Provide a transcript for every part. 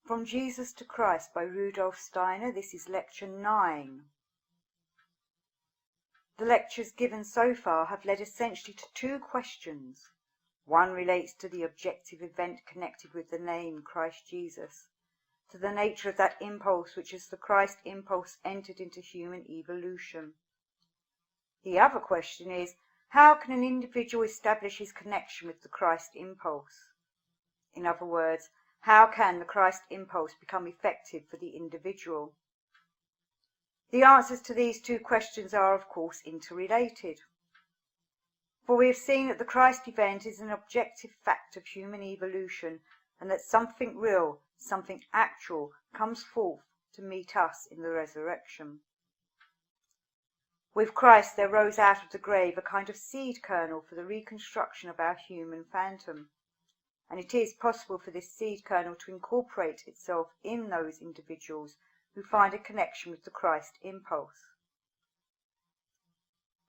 From Jesus to Christ by Rudolf Steiner. This is lecture 9. The lectures given so far have led essentially to two questions. One relates to the objective event connected with the name Christ Jesus, to the nature of that impulse which as the Christ impulse entered into human evolution. The other question is, how can an individual establish his connection with the Christ impulse? In other words, how can the Christ impulse become effective for the individual? The answers to these two questions are, of course, interrelated. For we have seen that the Christ event is an objective fact of human evolution, and that something real, something actual, comes forth to meet us in the resurrection. With Christ there rose out of the grave a kind of seed kernel for the reconstruction of our human phantom. And it is possible for this seed kernel to incorporate itself in those individuals who find a connection with the Christ impulse.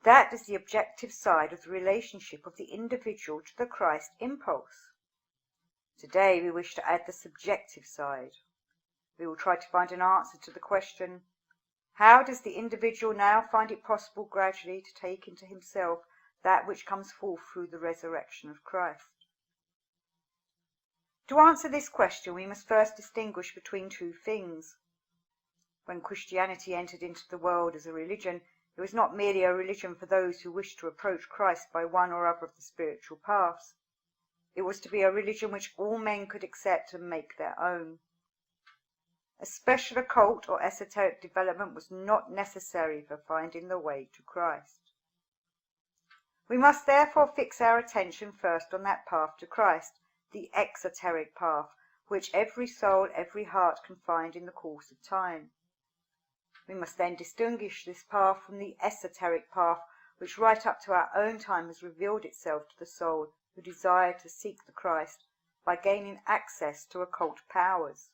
That is the objective side of the relationship of the individual to the Christ impulse. Today we wish to add the subjective side. We will try to find an answer to the question, how does the individual now find it possible gradually to take into himself that which comes forth through the resurrection of Christ? To answer this question, we must first distinguish between two things. When Christianity entered into the world as a religion, it was not merely a religion for those who wished to approach Christ by one or other of the spiritual paths. It was to be a religion which all men could accept and make their own. A special occult or esoteric development was not necessary for finding the way to Christ. We must therefore fix our attention first on that path to Christ, the exoteric path, which every soul, every heart can find in the course of time. We must then distinguish this path from the esoteric path, which right up to our own time has revealed itself to the soul who desire to seek the Christ by gaining access to occult powers.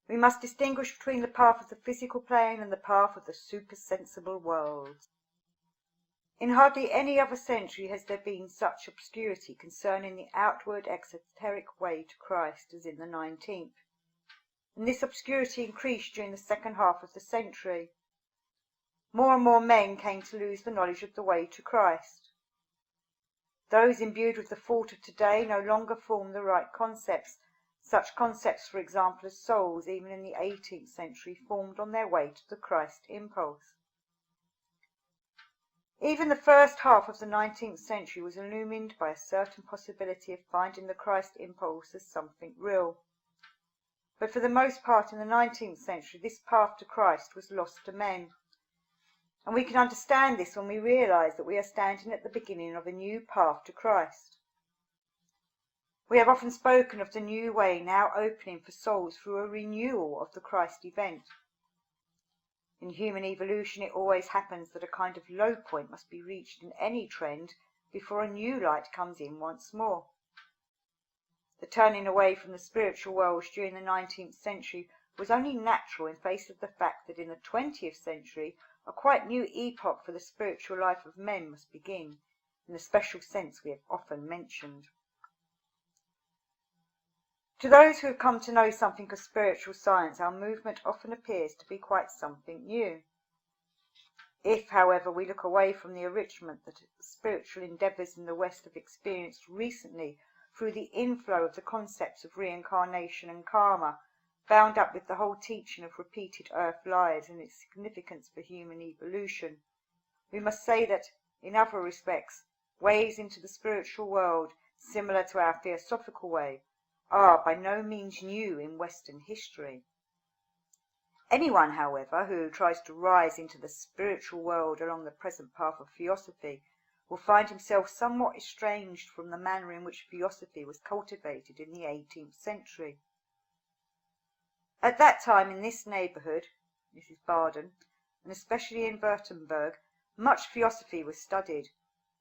We must distinguish between the path of the physical plane and the path of the supersensible world. In hardly any other century has there been such obscurity concerning the outward exoteric way to Christ as in the 19th. And this obscurity increased during the second half of the century. More and more men came to lose the knowledge of the way to Christ. Those imbued with the thought of today no longer form the right concepts. Such concepts, for example, as souls, even in the 18th century, formed on their way to the Christ impulse. Even the first half of the 19th century was illumined by a certain possibility of finding the Christ impulse as something real. But for the most part in the 19th century, this path to Christ was lost to men. And we can understand this when we realize that we are standing at the beginning of a new path to Christ. We have often spoken of the new way now opening for souls through a renewal of the Christ event. In human evolution, it always happens that a kind of low point must be reached in any trend before a new light comes in once more. The turning away from the spiritual world during the 19th century was only natural in face of the fact that in the 20th century a quite new epoch for the spiritual life of men must begin, in the special sense we have often mentioned. To those who have come to know something of spiritual science, our movement often appears to be quite something new. If, however, we look away from the enrichment that spiritual endeavours in the West have experienced recently through the inflow of the concepts of reincarnation and karma, bound up with the whole teaching of repeated earth lives and its significance for human evolution, we must say that, in other respects, ways into the spiritual world, similar to our theosophical way, are by no means new in Western history. Anyone, however, who tries to rise into the spiritual world along the present path of theosophy will find himself somewhat estranged from the manner in which theosophy was cultivated in the 18th century. At that time in this neighbourhood, this is Baden, and especially in Württemberg, much theosophy was studied,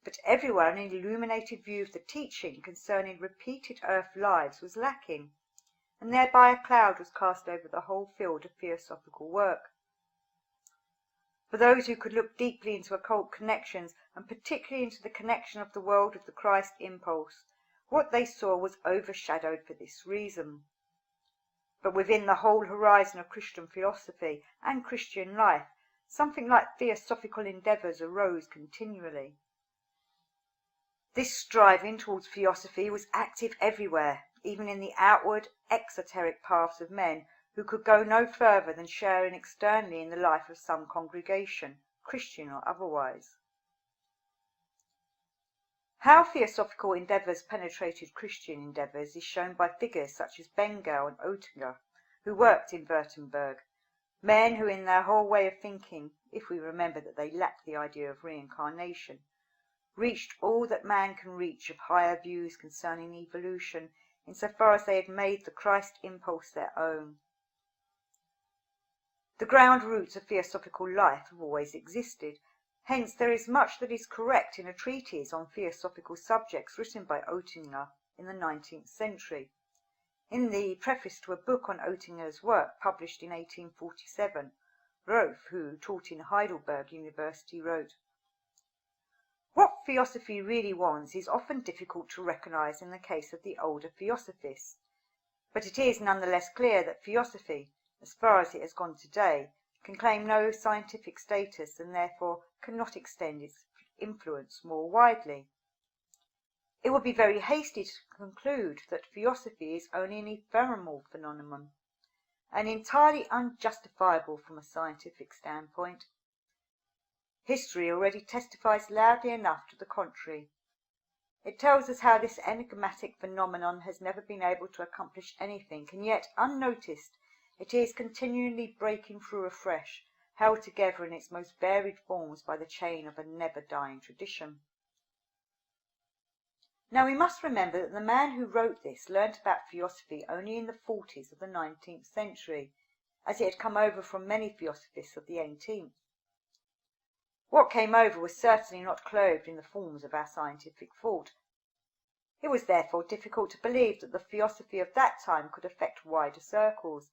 but everywhere an illuminated view of the teaching concerning repeated earth lives was lacking, and thereby a cloud was cast over the whole field of theosophical work. For those who could look deeply into occult connections, and particularly into the connection of the world with the Christ impulse, what they saw was overshadowed for this reason. but within the whole horizon of Christian philosophy and Christian life, something like theosophical endeavours arose continually. This striving towards theosophy was active everywhere, even in the outward, exoteric paths of men who could go no further than sharing externally in the life of some congregation, Christian or otherwise. How theosophical endeavours penetrated Christian endeavours is shown by figures such as Bengal and Oettinger, who worked in Württemberg, men who in their whole way of thinking, if we remember that they lacked the idea of reincarnation, reached all that man can reach of higher views concerning evolution, insofar as they had made the Christ impulse their own. The ground roots of theosophical life have always existed. Hence there is much that is correct in a treatise on theosophical subjects written by Oettinger in the 19th century. In the preface to a book on Oettinger's work published in 1847, Rudolf, who taught in Heidelberg University, wrote, "What theosophy really wants is often difficult to recognize in the case of the older theosophists, but it is none the less clear that theosophy, as far as it has gone today, can claim no scientific status and therefore cannot extend its influence more widely. It would be very hasty to conclude that theosophy is only an ephemeral phenomenon, and entirely unjustifiable from a scientific standpoint. History already testifies loudly enough to the contrary. It tells us how this enigmatic phenomenon has never been able to accomplish anything, and yet, unnoticed, it is continually breaking through afresh, held together in its most varied forms by the chain of a never-dying tradition." Now we must remember that the man who wrote this learnt about theosophy only in the 40s of the 19th century, as it had come over from many theosophists of the 18th. What came over was certainly not clothed in the forms of our scientific thought. It was therefore difficult to believe that the theosophy of that time could affect wider circles.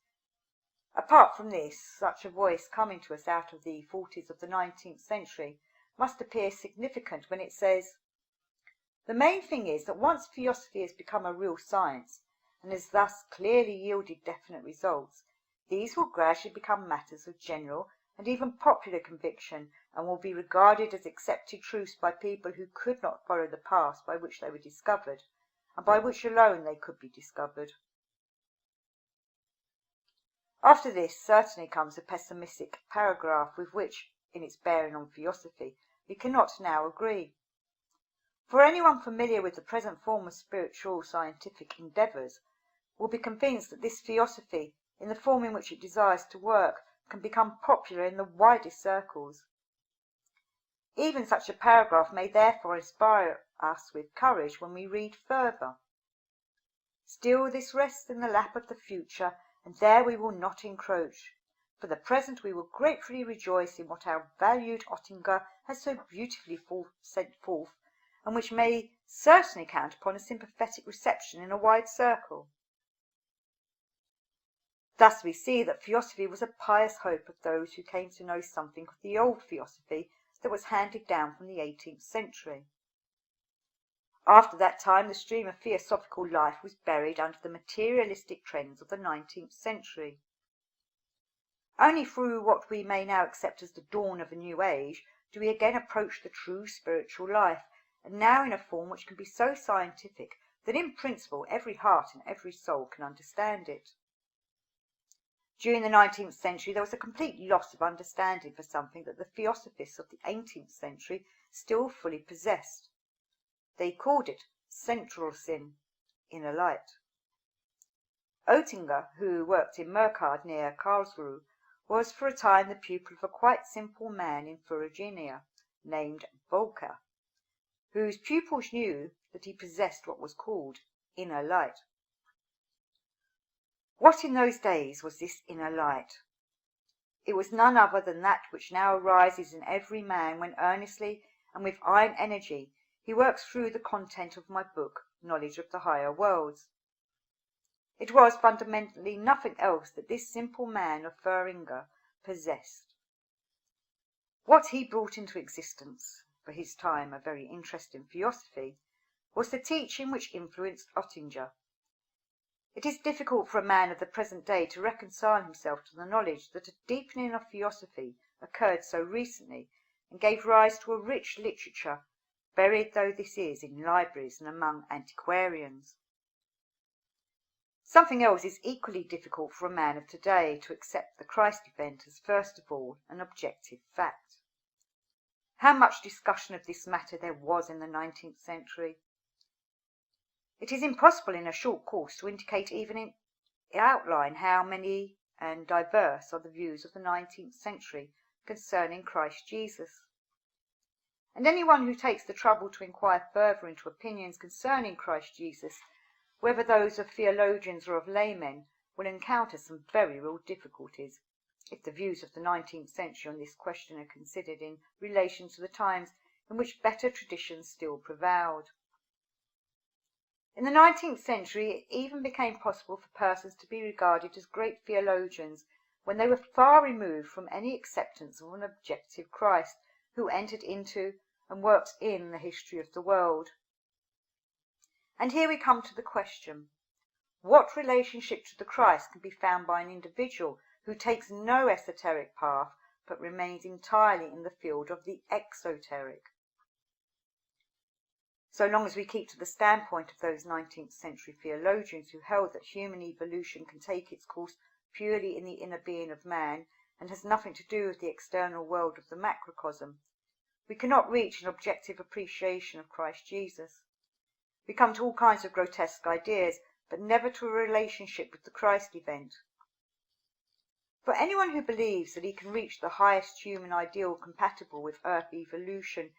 Apart from this, such a voice coming to us out of the 40s of the 19th century must appear significant when it says, "The main thing is that once theosophy has become a real science, and has thus clearly yielded definite results, these will gradually become matters of general and even popular conviction, and will be regarded as accepted truths by people who could not follow the paths by which they were discovered, and by which alone they could be discovered." After this certainly comes a pessimistic paragraph with which, in its bearing on theosophy, we cannot now agree. For anyone familiar with the present form of spiritual scientific endeavours will be convinced that this theosophy, in the form in which it desires to work, can become popular in the widest circles. Even such a paragraph may therefore inspire us with courage when we read further. "Still this rests in the lap of the future, and there we will not encroach. For the present we will gratefully rejoice in what our valued Oettinger has so beautifully sent forth, and which may certainly count upon a sympathetic reception in a wide circle." Thus we see that theosophy was a pious hope of those who came to know something of the old theosophy that was handed down from the 18th century. After that time the stream of theosophical life was buried under the materialistic trends of the 19th century. Only through what we may now accept as the dawn of a new age do we again approach the true spiritual life, and now in a form which can be so scientific that in principle every heart and every soul can understand it. During the 19th century there was a complete loss of understanding for something that the theosophists of the 18th century still fully possessed. They called it central sin, inner light. Oettinger, who worked in Merkard near Karlsruhe, was for a time the pupil of a quite simple man in Thuringia, named Volker, whose pupils knew that he possessed what was called inner light. What in those days was this inner light? It was none other than that which now arises in every man when earnestly and with iron energy he works through the content of my book, Knowledge of the Higher Worlds. It was fundamentally nothing else that this simple man of Thuringia possessed. What he brought into existence, for his time a very interesting theosophy, was the teaching which influenced Oettinger. It is difficult for a man of the present day to reconcile himself to the knowledge that a deepening of theosophy occurred so recently and gave rise to a rich literature, buried though this is in libraries and among antiquarians. Something else is equally difficult for a man of today to accept the Christ event as first of all an objective fact. How much discussion of this matter there was in the 19th century. It is impossible in a short course to indicate even in outline how many and diverse are the views of the 19th century concerning Christ Jesus. And anyone who takes the trouble to inquire further into opinions concerning Christ Jesus, whether those of theologians or of laymen, will encounter some very real difficulties, if the views of the 19th century on this question are considered in relation to the times in which better traditions still prevailed. In the 19th century, it even became possible for persons to be regarded as great theologians when they were far removed from any acceptance of an objective Christ who entered into and worked in the history of the world. And here we come to the question, what relationship to the Christ can be found by an individual who takes no esoteric path but remains entirely in the field of the exoteric? So long as we keep to the standpoint of those 19th century theologians who held that human evolution can take its course purely in the inner being of man and has nothing to do with the external world of the macrocosm, we cannot reach an objective appreciation of Christ Jesus. We come to all kinds of grotesque ideas, but never to a relationship with the Christ event. For anyone who believes that he can reach the highest human ideal compatible with earth evolution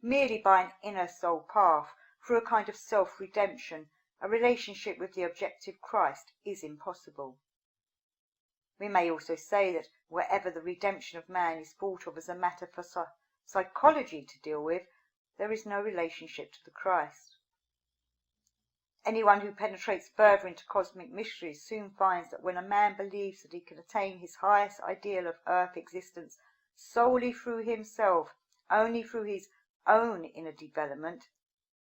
merely by an inner soul path, through a kind of self-redemption, a relationship with the objective Christ is impossible. We may also say that wherever the redemption of man is thought of as a matter for psychology to deal with, there is no relationship to the Christ. Anyone who penetrates further into cosmic mysteries soon finds that when a man believes that he can attain his highest ideal of earth existence solely through himself, only through his own inner development,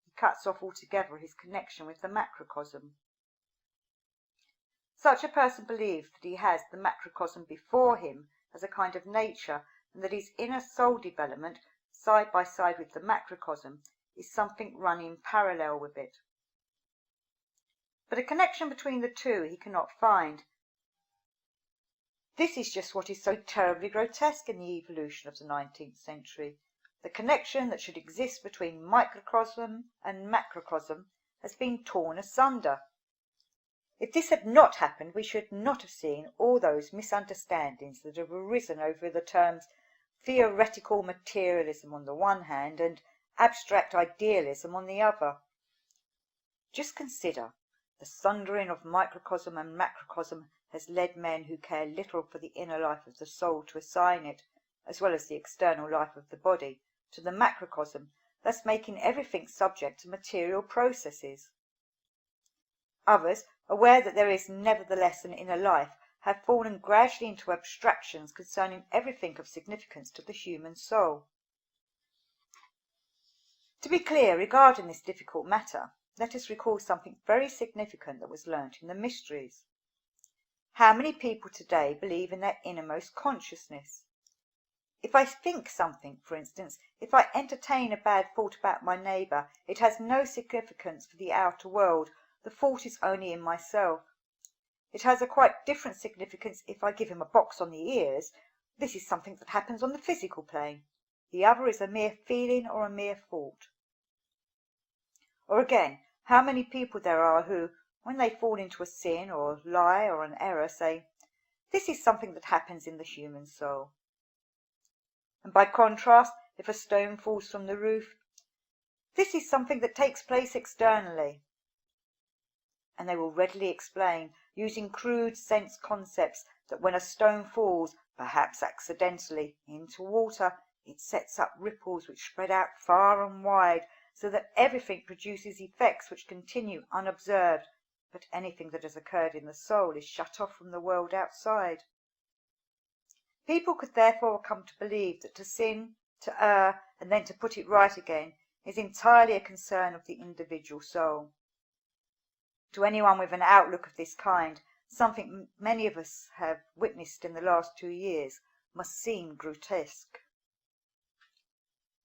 he cuts off altogether his connection with the macrocosm. Such a person believes that he has the macrocosm before him as a kind of nature, and that his inner soul development, side by side with the macrocosm, is something running parallel with it. But a connection between the two he cannot find. This is just what is so terribly grotesque in the evolution of the 19th century. The connection that should exist between microcosm and macrocosm has been torn asunder. If this had not happened, we should not have seen all those misunderstandings that have arisen over the terms theoretical materialism on the one hand and abstract idealism on the other. Just consider, the sundering of microcosm and macrocosm has led men who care little for the inner life of the soul to assign it, as well as the external life of the body, to the macrocosm, thus making everything subject to material processes. Others, aware that there is nevertheless an inner life, have fallen gradually into abstractions concerning everything of significance to the human soul. To be clear regarding this difficult matter, let us recall something very significant that was learnt in the mysteries. How many people today believe in their innermost consciousness? If I think something, for instance, if I entertain a bad thought about my neighbour, it has no significance for the outer world. The thought is only in myself. It has a quite different significance if I give him a box on the ears. This is something that happens on the physical plane. The other is a mere feeling or a mere thought. Or again, how many people there are who, when they fall into a sin or lie or an error, say, "This is something that happens in the human soul." And by contrast, if a stone falls from the roof, "This is something that takes place externally." And they will readily explain, using crude sense concepts, that when a stone falls, perhaps accidentally, into water, it sets up ripples which spread out far and wide, so that everything produces effects which continue unobserved, but anything that has occurred in the soul is shut off from the world outside. People could therefore come to believe that to sin, to err, and then to put it right again, is entirely a concern of the individual soul. To anyone with an outlook of this kind, something many of us have witnessed in the last 2 years must seem grotesque.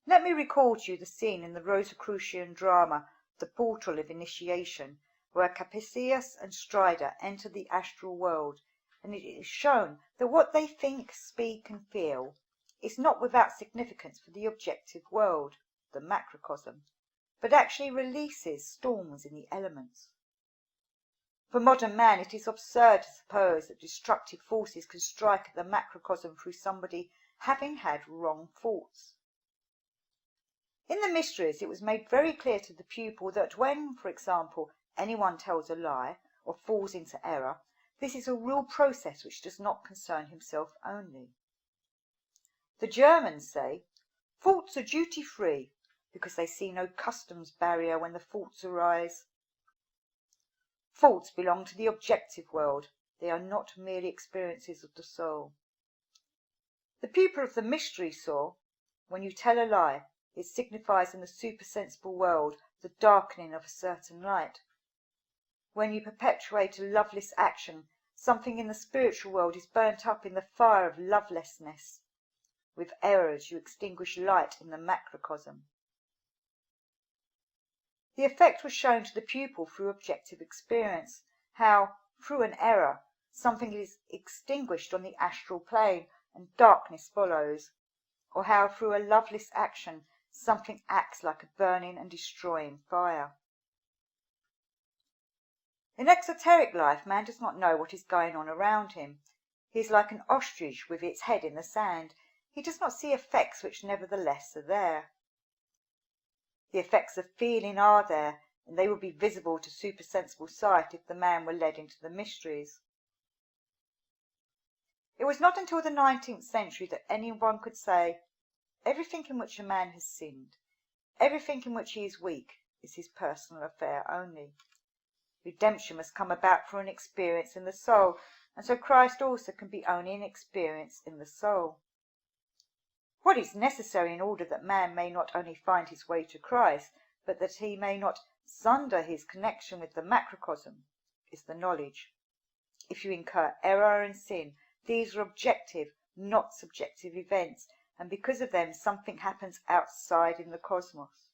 Let me recall to you the scene in the Rosicrucian drama, The Portal of Initiation, where Capesius and Strider enter the astral world, and it is shown that what they think, speak, and feel is not without significance for the objective world, the macrocosm, but actually releases storms in the elements. For modern man, it is absurd to suppose that destructive forces can strike at the macrocosm through somebody having had wrong thoughts. In the Mysteries, it was made very clear to the pupil that when, for example, anyone tells a lie or falls into error, this is a real process which does not concern himself only. The Germans say, "Faults are duty-free," because they see no customs barrier when the faults arise. Faults belong to the objective world. They are not merely experiences of the soul. The pupil of the Mystery saw, when you tell a lie, it signifies in the supersensible world the darkening of a certain light. When you perpetuate a loveless action, something in the spiritual world is burnt up in the fire of lovelessness. With errors, you extinguish light in the macrocosm. The effect was shown to the pupil through objective experience, how, through an error, something is extinguished on the astral plane and darkness follows, or how through a loveless action something acts like a burning and destroying fire. In exoteric life, man does not know what is going on around him. He is like an ostrich with its head in the sand. He does not see effects which nevertheless are there. The effects of feeling are there, and they would be visible to supersensible sight if the man were led into the Mysteries. It was not until the 19th century that anyone could say, everything in which a man has sinned, everything in which he is weak, is his personal affair only. Redemption must come about through an experience in the soul, and so Christ also can be only an experience in the soul. What is necessary in order that man may not only find his way to Christ, but that he may not sunder his connection with the macrocosm, is the knowledge. If you incur error and sin, these are objective, not subjective events, and because of them something happens outside in the cosmos.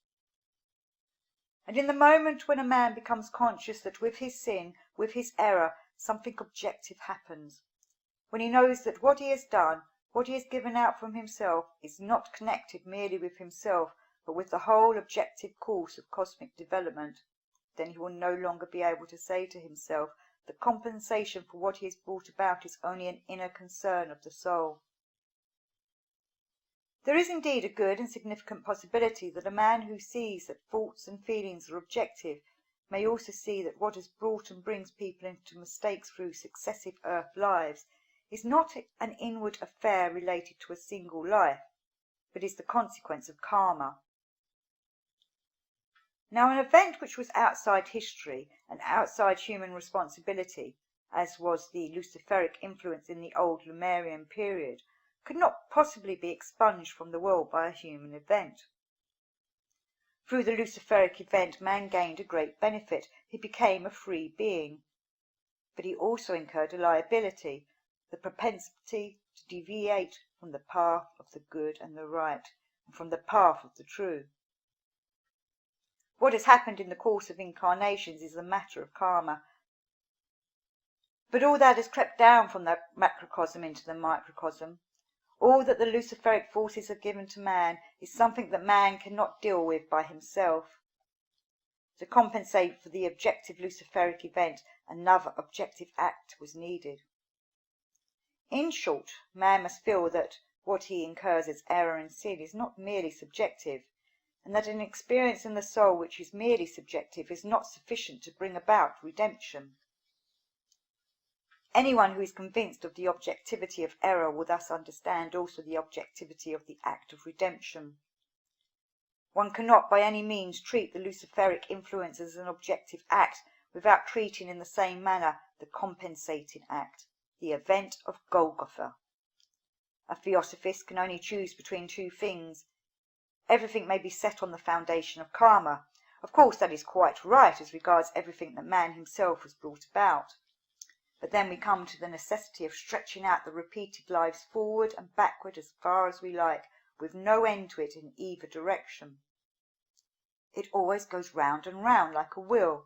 And in the moment when a man becomes conscious that with his sin, with his error, something objective happens, when he knows that what he has done, what he has given out from himself, is not connected merely with himself, but with the whole objective course of cosmic development, then he will no longer be able to say to himself that compensation for what he has brought about is only an inner concern of the soul. There is indeed a good and significant possibility that a man who sees that thoughts and feelings are objective may also see that what has brought and brings people into mistakes through successive earth lives is not an inward affair related to a single life, but is the consequence of karma. Now, an event which was outside history and outside human responsibility, as was the Luciferic influence in the old Lemurian period, could not possibly be expunged from the world by a human event. Through the Luciferic event, man gained a great benefit. He became a free being. But he also incurred a liability, the propensity to deviate from the path of the good and the right, and from the path of the true. What has happened in the course of incarnations is a matter of karma. But all that has crept down from the macrocosm into the microcosm, all that the Luciferic forces have given to man, is something that man cannot deal with by himself. To compensate for the objective Luciferic event, another objective act was needed. In short, man must feel that what he incurs as error and sin is not merely subjective, and that an experience in the soul which is merely subjective is not sufficient to bring about redemption. Anyone who is convinced of the objectivity of error will thus understand also the objectivity of the act of redemption. One cannot by any means treat the Luciferic influence as an objective act without treating in the same manner the compensating act, the event of Golgotha. A theosophist can only choose between two things. Everything may be set on the foundation of karma, Of course, that is quite right as regards everything that man himself has brought about. But then we come to the necessity of stretching out the repeated lives forward and backward as far as we like, with no end to it in either direction. It always goes round and round like a wheel.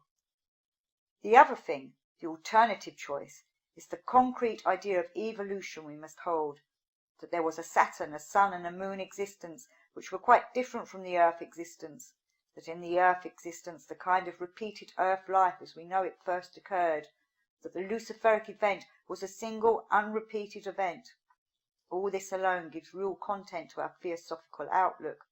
The other thing, the alternative choice, is the concrete idea of evolution we must hold, that there was a Saturn, a Sun and a Moon existence which were quite different from the Earth existence, that in the Earth existence the kind of repeated Earth life as we know it first occurred, that the Luciferic event was a single unrepeated event. All this alone gives real content to our theosophical outlook.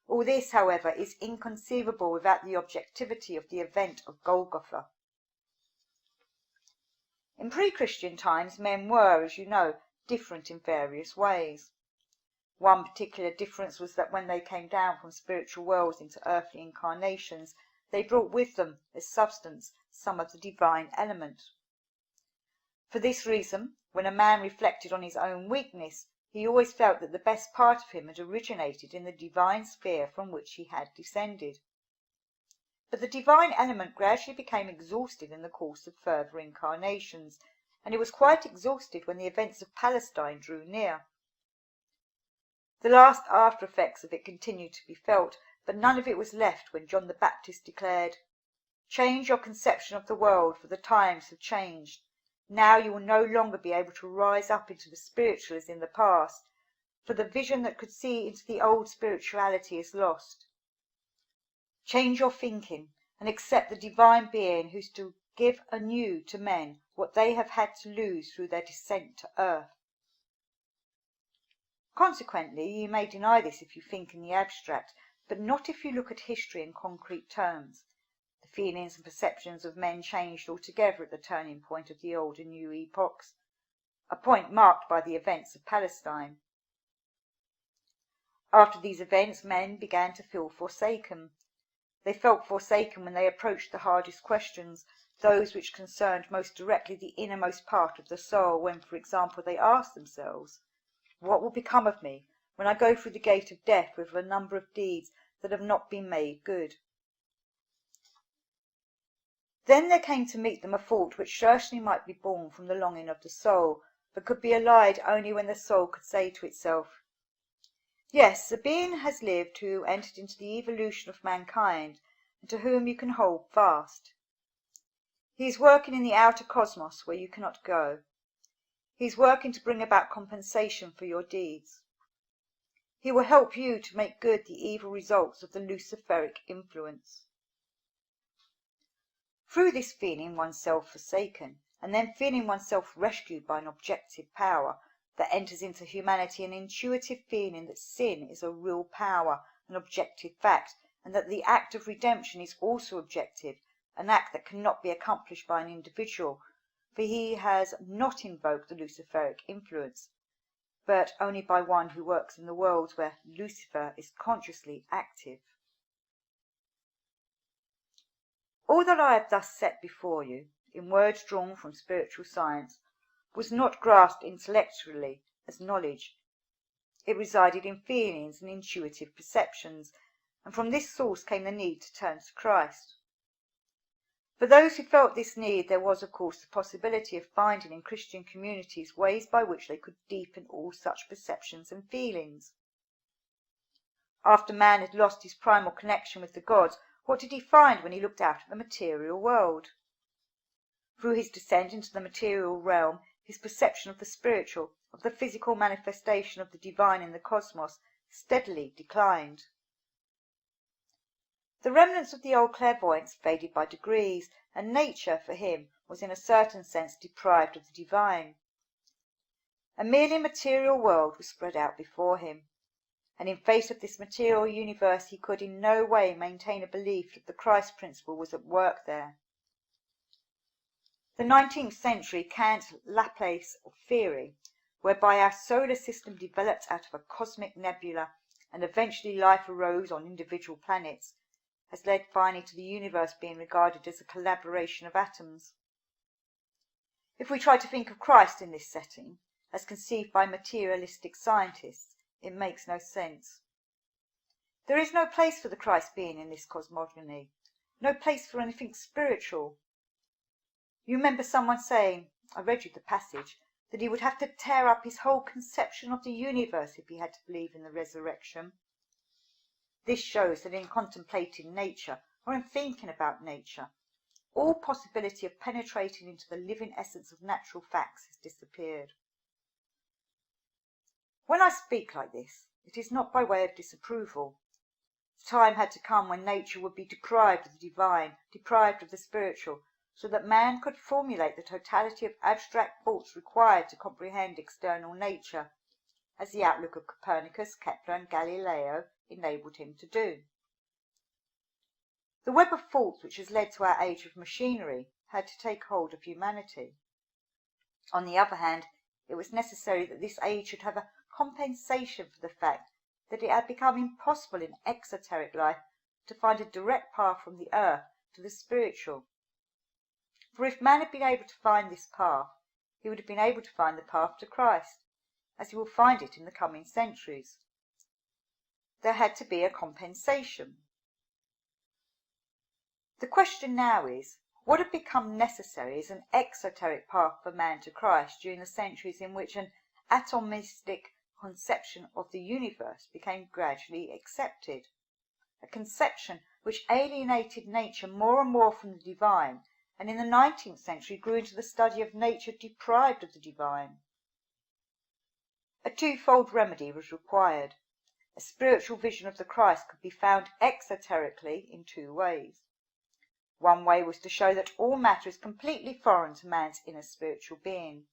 All this, however, is inconceivable without the objectivity of the event of Golgotha. In pre-Christian times, men were, as you know, different in various ways. One particular difference was that when they came down from spiritual worlds into earthly incarnations, they brought with them, as substance, some of the divine element. For this reason, when a man reflected on his own weakness, he always felt that the best part of him had originated in the divine sphere from which he had descended. But the divine element gradually became exhausted in the course of further incarnations, and it was quite exhausted when the events of Palestine drew near. The last after-effects of it continued to be felt, but none of it was left when John the Baptist declared, "Change your conception of the world, for the times have changed. Now you will no longer be able to rise up into the spiritual as in the past, for the vision that could see into the old spirituality is lost. Change your thinking and accept the divine being who's to give anew to men what they have had to lose through their descent to earth." Consequently, you may deny this if you think in the abstract, but not if you look at history in concrete terms. The feelings and perceptions of men changed altogether at the turning point of the old and new epochs, a point marked by the events of Palestine. After these events, men began to feel forsaken. They felt forsaken when they approached the hardest questions, those which concerned most directly the innermost part of the soul, when, for example, they asked themselves, "What will become of me when I go through the gate of death with a number of deeds that have not been made good?" Then there came to meet them a thought which certainly might be born from the longing of the soul, but could be allayed only when the soul could say to itself, "Yes, a being has lived who entered into the evolution of mankind, and to whom you can hold fast. He is working in the outer cosmos where you cannot go. He is working to bring about compensation for your deeds. He will help you to make good the evil results of the Luciferic influence." Through this feeling oneself forsaken, and then feeling oneself rescued by an objective power, there enters into humanity an intuitive feeling that sin is a real power, an objective fact, and that the act of redemption is also objective, an act that cannot be accomplished by an individual, for he has not invoked the Luciferic influence, but only by one who works in the worlds where Lucifer is consciously active. All that I have thus set before you, in words drawn from spiritual science, was not grasped intellectually as knowledge. It resided in feelings and intuitive perceptions, and from this source came the need to turn to Christ. For those who felt this need, there was, of course, the possibility of finding in Christian communities ways by which they could deepen all such perceptions and feelings. After man had lost his primal connection with the gods, what did he find when he looked out at the material world? Through his descent into the material realm, his perception of the spiritual, of the physical manifestation of the divine in the cosmos, steadily declined. The remnants of the old clairvoyance faded by degrees, and nature, for him, was in a certain sense deprived of the divine. A merely material world was spread out before him, and in face of this material universe he could in no way maintain a belief that the Christ principle was at work there. The 19th century Kant's Laplace theory, whereby our solar system developed out of a cosmic nebula and eventually life arose on individual planets, has led finally to the universe being regarded as a collaboration of atoms. If we try to think of Christ in this setting, as conceived by materialistic scientists, it makes no sense. There is no place for the Christ being in this cosmogony, no place for anything spiritual. You remember someone saying, I read you the passage, that he would have to tear up his whole conception of the universe if he had to believe in the resurrection. This shows that in contemplating nature, or in thinking about nature, all possibility of penetrating into the living essence of natural facts has disappeared. When I speak like this, it is not by way of disapproval. The time had to come when nature would be deprived of the divine, deprived of the spiritual, so that man could formulate the totality of abstract thoughts required to comprehend external nature, as the outlook of Copernicus, Kepler, and Galileo enabled him to do. The web of thoughts which has led to our age of machinery had to take hold of humanity. On the other hand, it was necessary that this age should have a compensation for the fact that it had become impossible in exoteric life to find a direct path from the earth to the spiritual. For if man had been able to find this path, he would have been able to find the path to Christ, as he will find it in the coming centuries. There had to be a compensation. The question now is, what had become necessary as an exoteric path for man to Christ during the centuries in which an atomistic conception of the universe became gradually accepted, a conception which alienated nature more and more from the divine, and in the 19th century grew into the study of nature deprived of the divine. A twofold remedy was required. A spiritual vision of the Christ could be found exoterically in two ways. One way was to show that all matter is completely foreign to man's inner spiritual being.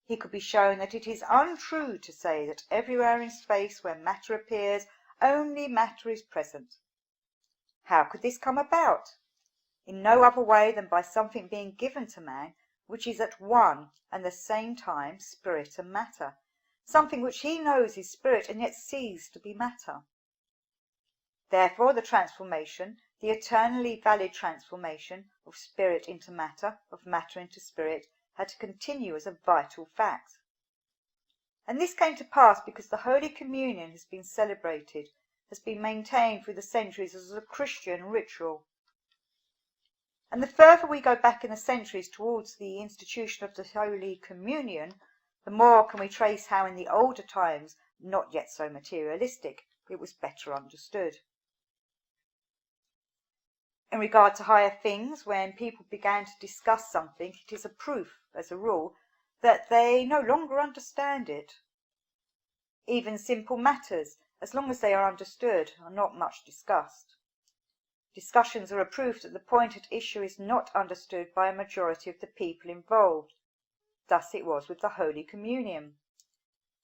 He could be shown that it is untrue to say that everywhere in space where matter appears, only matter is present. How could this come about? In no other way than by something being given to man which is at one and the same time spirit and matter, something which he knows is spirit and yet sees to be matter. Therefore the transformation, the eternally valid transformation of spirit into matter, of matter into spirit, had to continue as a vital fact. And this came to pass because the Holy Communion has been celebrated, has been maintained through the centuries as a Christian ritual. And the further we go back in the centuries towards the institution of the Holy Communion, the more can we trace how in the older times, not yet so materialistic, it was better understood. In regard to higher things, when people began to discuss something, it is a proof, as a rule, that they no longer understand it. Even simple matters, as long as they are understood, are not much discussed. Discussions are a proof that the point at issue is not understood by a majority of the people involved. Thus it was with the Holy Communion.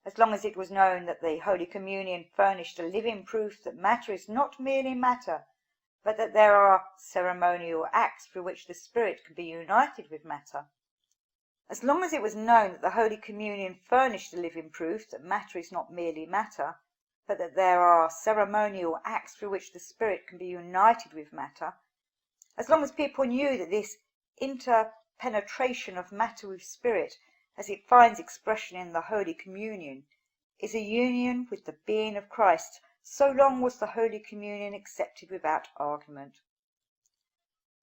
As long as it was known that the Holy Communion furnished a living proof that matter is not merely matter, but that there are ceremonial acts through which the spirit can be united with matter. As long as it was known that the Holy Communion furnished a living proof that matter is not merely matter, but that there are ceremonial acts through which the spirit can be united with matter, as long as people knew that this interpenetration of matter with spirit, as it finds expression in the Holy Communion, is a union with the being of Christ, so long was the Holy Communion accepted without argument.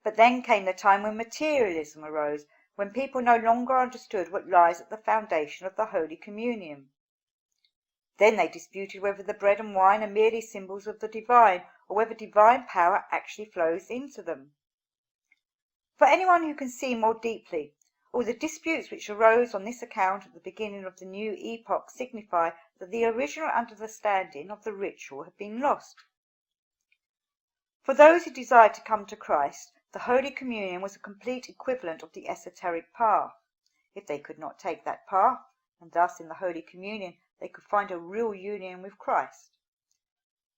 But then came the time when materialism arose, when people no longer understood what lies at the foundation of the Holy Communion. Then they disputed whether the bread and wine are merely symbols of the divine, or whether divine power actually flows into them. For anyone who can see more deeply, all the disputes which arose on this account at the beginning of the new epoch signify that the original understanding of the ritual had been lost. For those who desired to come to Christ, the Holy Communion was a complete equivalent of the esoteric path. If they could not take that path, and thus in the Holy Communion they could find a real union with Christ.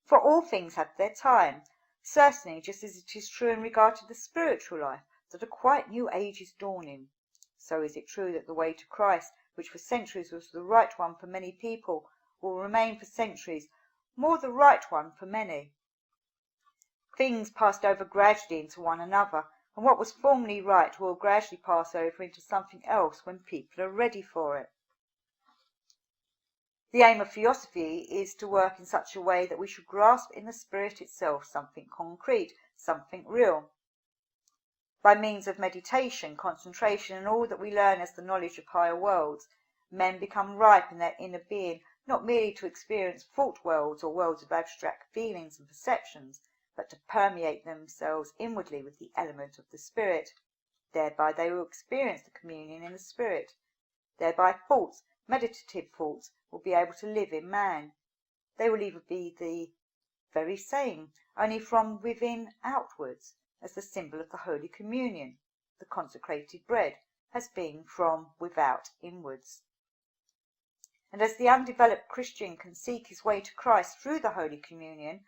For all things have their time, certainly just as it is true in regard to the spiritual life, that a quite new age is dawning. So is it true that the way to Christ, which for centuries was the right one for many people, will remain for centuries more the right one for many. Things passed over gradually into one another, and what was formerly right will gradually pass over into something else when people are ready for it. The aim of theosophy is to work in such a way that we should grasp in the spirit itself something concrete, something real. By means of meditation, concentration, and all that we learn as the knowledge of higher worlds, men become ripe in their inner being, not merely to experience thought worlds or worlds of abstract feelings and perceptions, but to permeate themselves inwardly with the element of the spirit. Thereby they will experience the communion in the spirit. Thereby thoughts, meditative thoughts, will be able to live in man. They will either be the very same, only from within outwards, as the symbol of the Holy Communion, the consecrated bread, has been from without inwards. And as the undeveloped Christian can seek his way to Christ through the Holy Communion,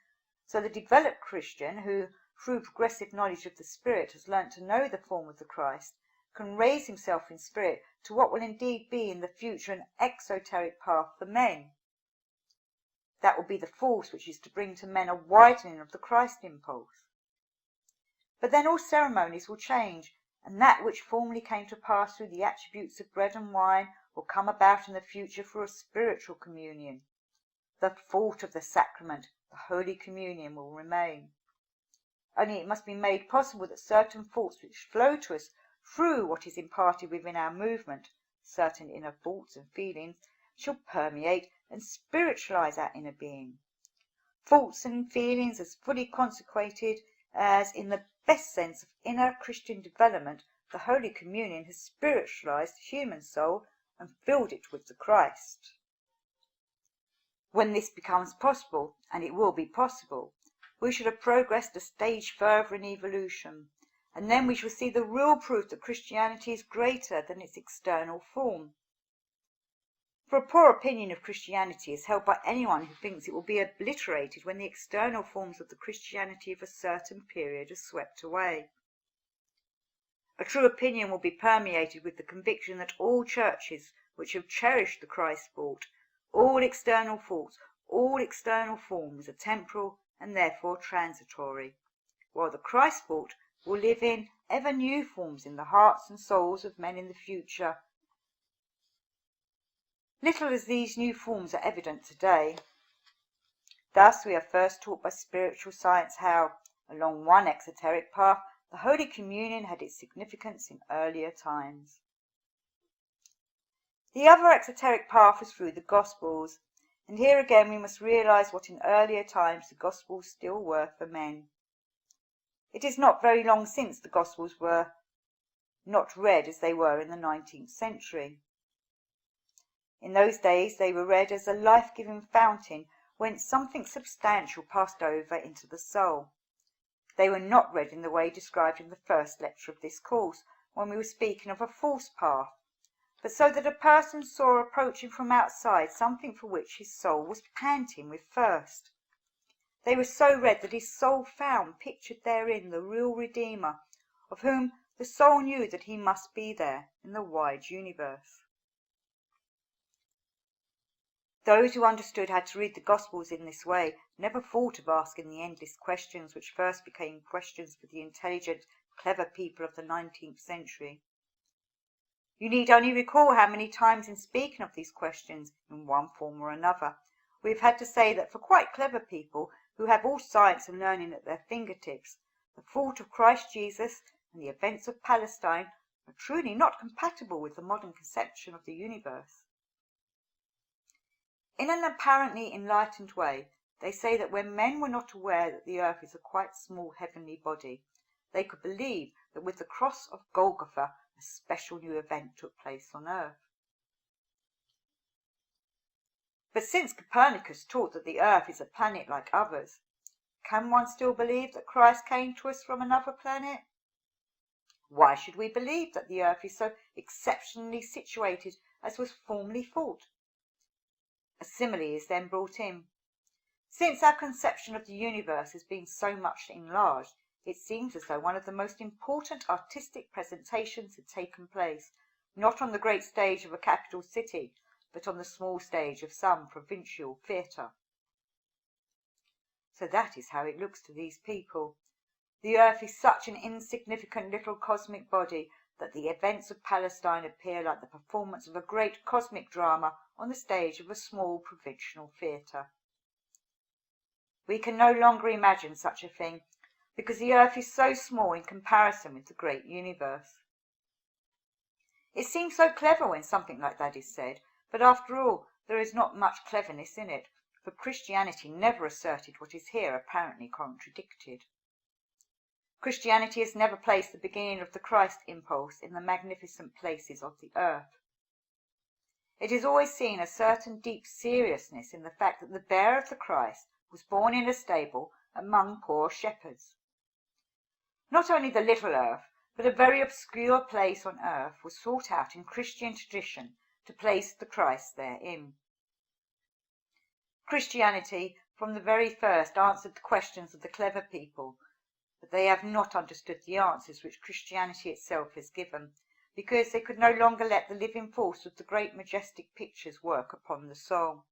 so the developed Christian, who through progressive knowledge of the Spirit has learnt to know the form of the Christ, can raise himself in spirit to what will indeed be in the future an exoteric path for men. That will be the force which is to bring to men a widening of the Christ impulse. But then all ceremonies will change, and that which formerly came to pass through the attributes of bread and wine will come about in the future through a spiritual communion. The thought of the sacrament, the Holy Communion, will remain. Only it must be made possible that certain thoughts which flow to us through what is imparted within our movement, certain inner thoughts and feelings, shall permeate and spiritualize our inner being. Thoughts and feelings as fully consecrated as, in the best sense of inner Christian development, the Holy Communion has spiritualized the human soul and filled it with the Christ. When this becomes possible, and it will be possible, we shall have progressed a stage further in evolution, and then we shall see the real proof that Christianity is greater than its external form. For a poor opinion of Christianity is held by anyone who thinks it will be obliterated when the external forms of the Christianity of a certain period are swept away. A true opinion will be permeated with the conviction that all churches which have cherished the Christ thought, all external thoughts, all external forms are temporal and therefore transitory, while the Christ thought will live in ever new forms in the hearts and souls of men in the future. Little as these new forms are evident today, thus we are first taught by spiritual science how, along one exoteric path, the Holy Communion had its significance in earlier times. The other exoteric path is through the Gospels, and here again we must realize what in earlier times the Gospels still were for men. It is not very long since the Gospels were not read as they were in the 19th century. In those days they were read as a life-giving fountain whence something substantial passed over into the soul. They were not read in the way described in the first lecture of this course, when we were speaking of a false path, but so that a person saw approaching from outside something for which his soul was panting with thirst. They were so read that his soul found pictured therein the real Redeemer, of whom the soul knew that he must be there in the wide universe. Those who understood how to read the Gospels in this way never thought of asking the endless questions which first became questions for the intelligent, clever people of the 19th century. You need only recall how many times in speaking of these questions, in one form or another, we have had to say that for quite clever people who have all science and learning at their fingertips, the thought of Christ Jesus and the events of Palestine are truly not compatible with the modern conception of the universe. In an apparently enlightened way, they say that when men were not aware that the earth is a quite small heavenly body, they could believe that with the cross of Golgotha a special new event took place on earth. But since Copernicus taught that the earth is a planet like others, can one still believe that Christ came to us from another planet? Why should we believe that the earth is so exceptionally situated as was formerly thought? A simile is then brought in. Since our conception of the universe has been so much enlarged, it seems as though one of the most important artistic presentations had taken place, not on the great stage of a capital city, but on the small stage of some provincial theatre. So that is how it looks to these people. The earth is such an insignificant little cosmic body that the events of Palestine appear like the performance of a great cosmic drama on the stage of a small provincial theatre. We can no longer imagine such a thing, because the earth is so small in comparison with the great universe. It seems so clever when something like that is said, but after all, there is not much cleverness in it, for Christianity never asserted what is here apparently contradicted. Christianity has never placed the beginning of the Christ impulse in the magnificent places of the earth. It has always seen a certain deep seriousness in the fact that the bearer of the Christ was born in a stable among poor shepherds. Not only the little earth, but a very obscure place on earth was sought out in Christian tradition to place the Christ therein. Christianity from the very first answered the questions of the clever people, but they have not understood the answers which Christianity itself has given, because they could no longer let the living force of the great majestic pictures work upon the soul.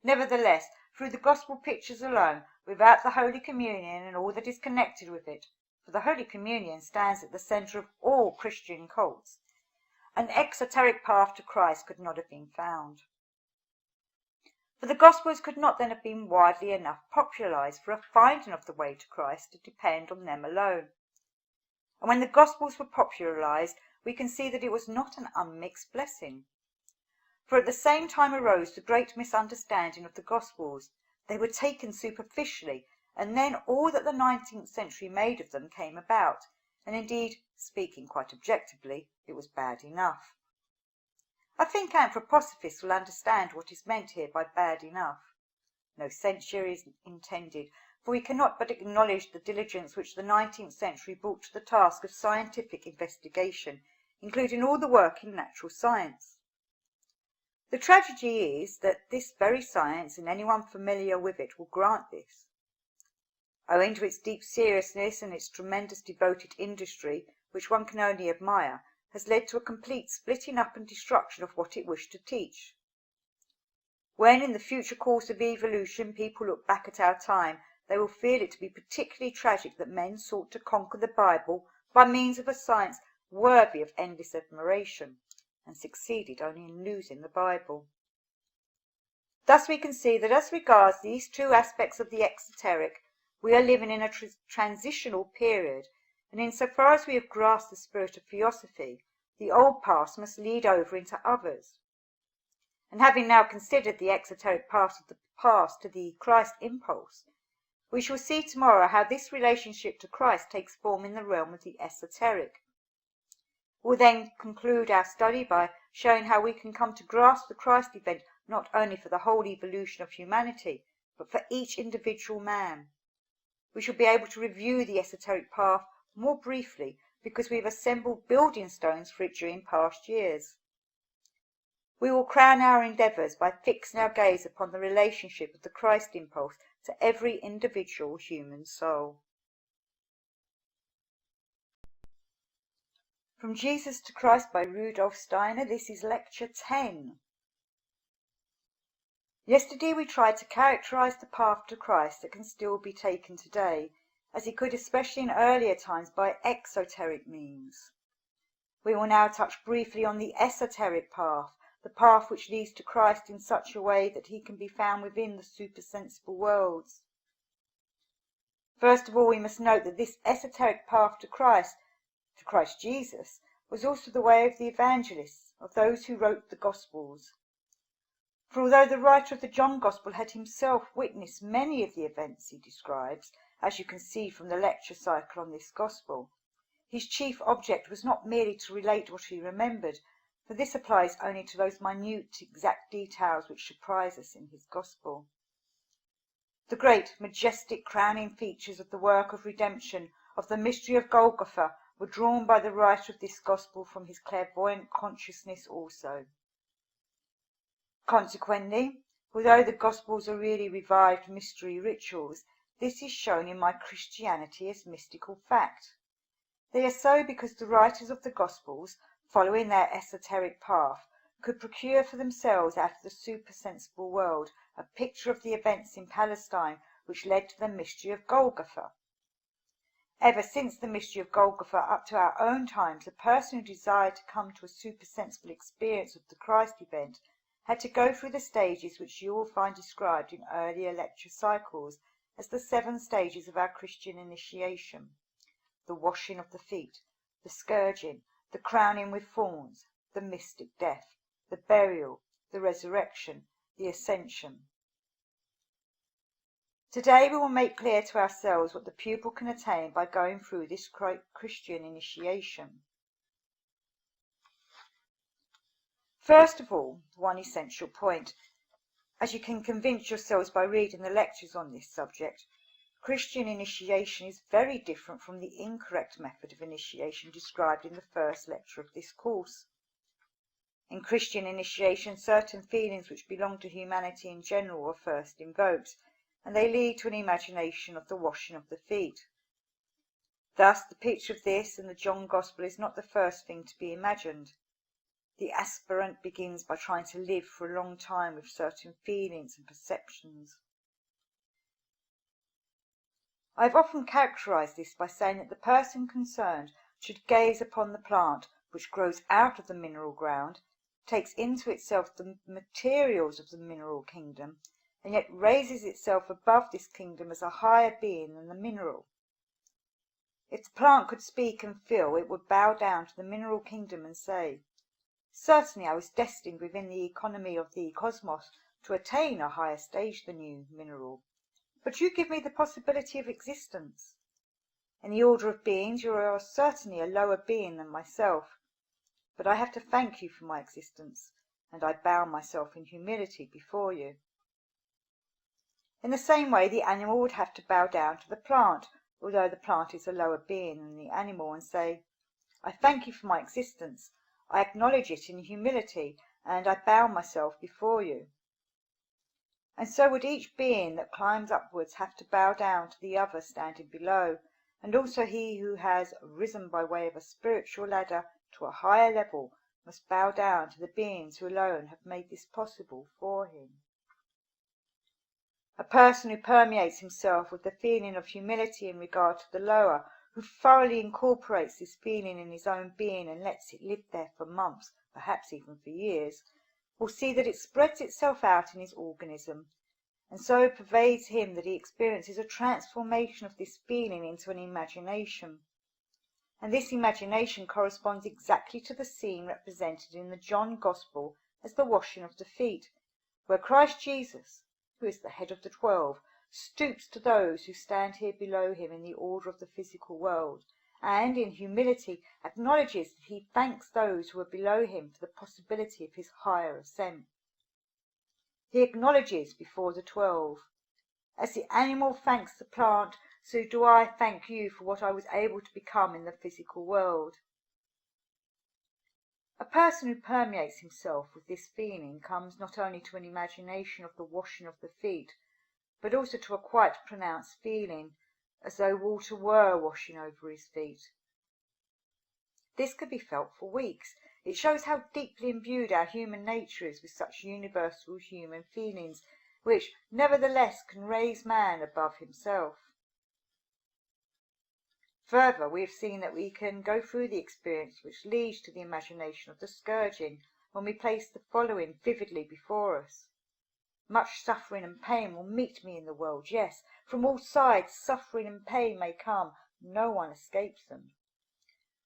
Nevertheless, through the gospel pictures alone, without the Holy Communion and all that is connected with it, for the Holy Communion stands at the centre of all Christian cults, an exoteric path to Christ could not have been found. For the Gospels could not then have been widely enough popularised for a finding of the way to Christ to depend on them alone. And when the Gospels were popularised, we can see that it was not an unmixed blessing. For at the same time arose the great misunderstanding of the Gospels. They were taken superficially, and then all that the 19th century made of them came about, and indeed, speaking quite objectively, it was bad enough. I think anthroposophists will understand what is meant here by bad enough. No censure is intended, for we cannot but acknowledge the diligence which the 19th century brought to the task of scientific investigation, including all the work in natural science. The tragedy is that this very science, and anyone familiar with it, will grant this. Owing to its deep seriousness and its tremendous devoted industry, which one can only admire, has led to a complete splitting up and destruction of what it wished to teach. When in the future course of evolution people look back at our time, they will feel it to be particularly tragic that men sought to conquer the Bible by means of a science worthy of endless admiration, and succeeded only in losing the Bible. Thus we can see that as regards these two aspects of the exoteric, we are living in a transitional period, and insofar as we have grasped the spirit of theosophy, the old past must lead over into others. And having now considered the exoteric part of the past to the Christ impulse, we shall see tomorrow how this relationship to Christ takes form in the realm of the esoteric. We'll then conclude our study by showing how we can come to grasp the Christ event not only for the whole evolution of humanity, but for each individual man. We shall be able to review the esoteric path more briefly because we have assembled building stones for it during past years. We will crown our endeavours by fixing our gaze upon the relationship of the Christ impulse to every individual human soul. From Jesus to Christ by Rudolf Steiner, this is Lecture 10. Yesterday we tried to characterize the path to Christ that can still be taken today, as it could especially in earlier times by exoteric means. We will now touch briefly on the esoteric path, the path which leads to Christ in such a way that he can be found within the supersensible worlds. First of all, we must note that this esoteric path to Christ Jesus, was also the way of the evangelists, of those who wrote the Gospels. For although the writer of the John Gospel had himself witnessed many of the events he describes, as you can see from the lecture cycle on this Gospel, his chief object was not merely to relate what he remembered, for this applies only to those minute, exact details which surprise us in his Gospel. The great, majestic, crowning features of the work of redemption, of the mystery of Golgotha, were drawn by the writer of this Gospel from his clairvoyant consciousness also. Consequently, although the Gospels are really revived mystery rituals, this is shown in my Christianity as mystical fact. They are so because the writers of the Gospels, following their esoteric path, could procure for themselves out of the supersensible world a picture of the events in Palestine which led to the mystery of Golgotha. Ever since the mystery of Golgotha up to our own times, a person who desired to come to a supersensible experience of the Christ event had to go through the stages which you will find described in earlier lecture cycles as the 7 stages of our Christian initiation: the washing of the feet, the scourging, the crowning with thorns, the mystic death, the burial, the resurrection, the ascension. Today we will make clear to ourselves what the pupil can attain by going through this Christian initiation. First of all, one essential point. As you can convince yourselves by reading the lectures on this subject, Christian initiation is very different from the incorrect method of initiation described in the first lecture of this course. In Christian initiation, certain feelings which belong to humanity in general are first invoked, and they lead to an imagination of the washing of the feet. Thus, the picture of this and the John Gospel is not the first thing to be imagined. The aspirant begins by trying to live for a long time with certain feelings and perceptions. I have often characterized this by saying that the person concerned should gaze upon the plant which grows out of the mineral ground, takes into itself the materials of the mineral kingdom, and yet raises itself above this kingdom as a higher being than the mineral. If the plant could speak and feel, it would bow down to the mineral kingdom and say, "Certainly I was destined within the economy of the cosmos to attain a higher stage than you, mineral, but you give me the possibility of existence. In the order of beings you are certainly a lower being than myself, but I have to thank you for my existence, and I bow myself in humility before you." In the same way, the animal would have to bow down to the plant, although the plant is a lower being than the animal, and say, "I thank you for my existence, I acknowledge it in humility, and I bow myself before you." And so would each being that climbs upwards have to bow down to the other standing below, and also he who has risen by way of a spiritual ladder to a higher level must bow down to the beings who alone have made this possible for him. A person who permeates himself with the feeling of humility in regard to the lower, who thoroughly incorporates this feeling in his own being and lets it live there for months, perhaps even for years, will see that it spreads itself out in his organism, and so pervades him that he experiences a transformation of this feeling into an imagination. And this imagination corresponds exactly to the scene represented in the John Gospel as the washing of the feet, where Christ Jesus, who is the head of the 12, stoops to those who stand here below him in the order of the physical world, and in humility acknowledges that he thanks those who are below him for the possibility of his higher ascent. He acknowledges before the 12, "As the animal thanks the plant, so do I thank you for what I was able to become in the physical world." A person who permeates himself with this feeling comes not only to an imagination of the washing of the feet, but also to a quite pronounced feeling, as though water were washing over his feet. This could be felt for weeks. It shows how deeply imbued our human nature is with such universal human feelings, which nevertheless can raise man above himself. Further, we have seen that we can go through the experience which leads to the imagination of the scourging when we place the following vividly before us: "Much suffering and pain will meet me in the world. Yes, from all sides suffering and pain may come, no one escapes them.